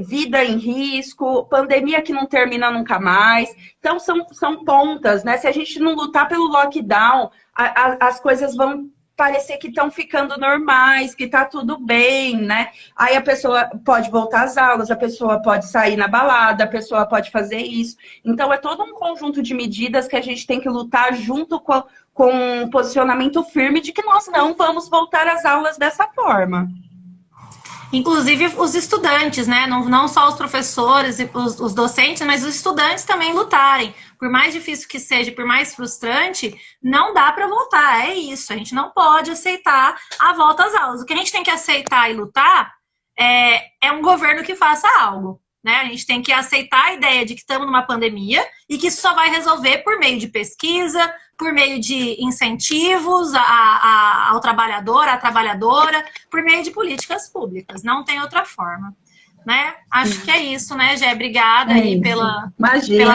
vida em risco, pandemia que não termina nunca mais. Então, são pontas, né? Se a gente não lutar pelo lockdown, as coisas vão parecer que estão ficando normais, que tá tudo bem, né? Aí a pessoa pode voltar às aulas, a pessoa pode sair na balada, a pessoa pode fazer isso. Então, é todo um conjunto de medidas que a gente tem que lutar junto com um posicionamento firme de que nós não vamos voltar às aulas dessa forma. Inclusive os estudantes, né? Não só os professores e os docentes, mas os estudantes também lutarem. Por mais difícil que seja, por mais frustrante, não dá para voltar. É isso, a gente não pode aceitar a volta às aulas. O que a gente tem que aceitar e lutar é um governo que faça algo. Né? A gente tem que aceitar a ideia de que estamos numa pandemia e que isso só vai resolver por meio de pesquisa, por meio de incentivos ao trabalhador, à trabalhadora, por meio de políticas públicas. Não tem outra forma. Né? Acho que é isso, né, Gé? Obrigada aí pela parceria.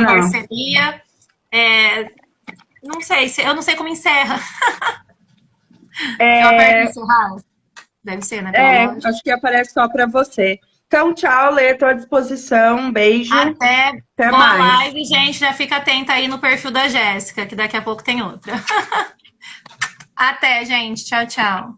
Eu não sei como encerra. Eu aperto encerrar? Deve ser, né? Acho que aparece só para você. Então, tchau, Lê, estou à disposição. Um beijo. Até boa mais. Live, gente. Já fica atenta aí no perfil da Jéssica, que daqui a pouco tem outra. Até, gente. Tchau, tchau.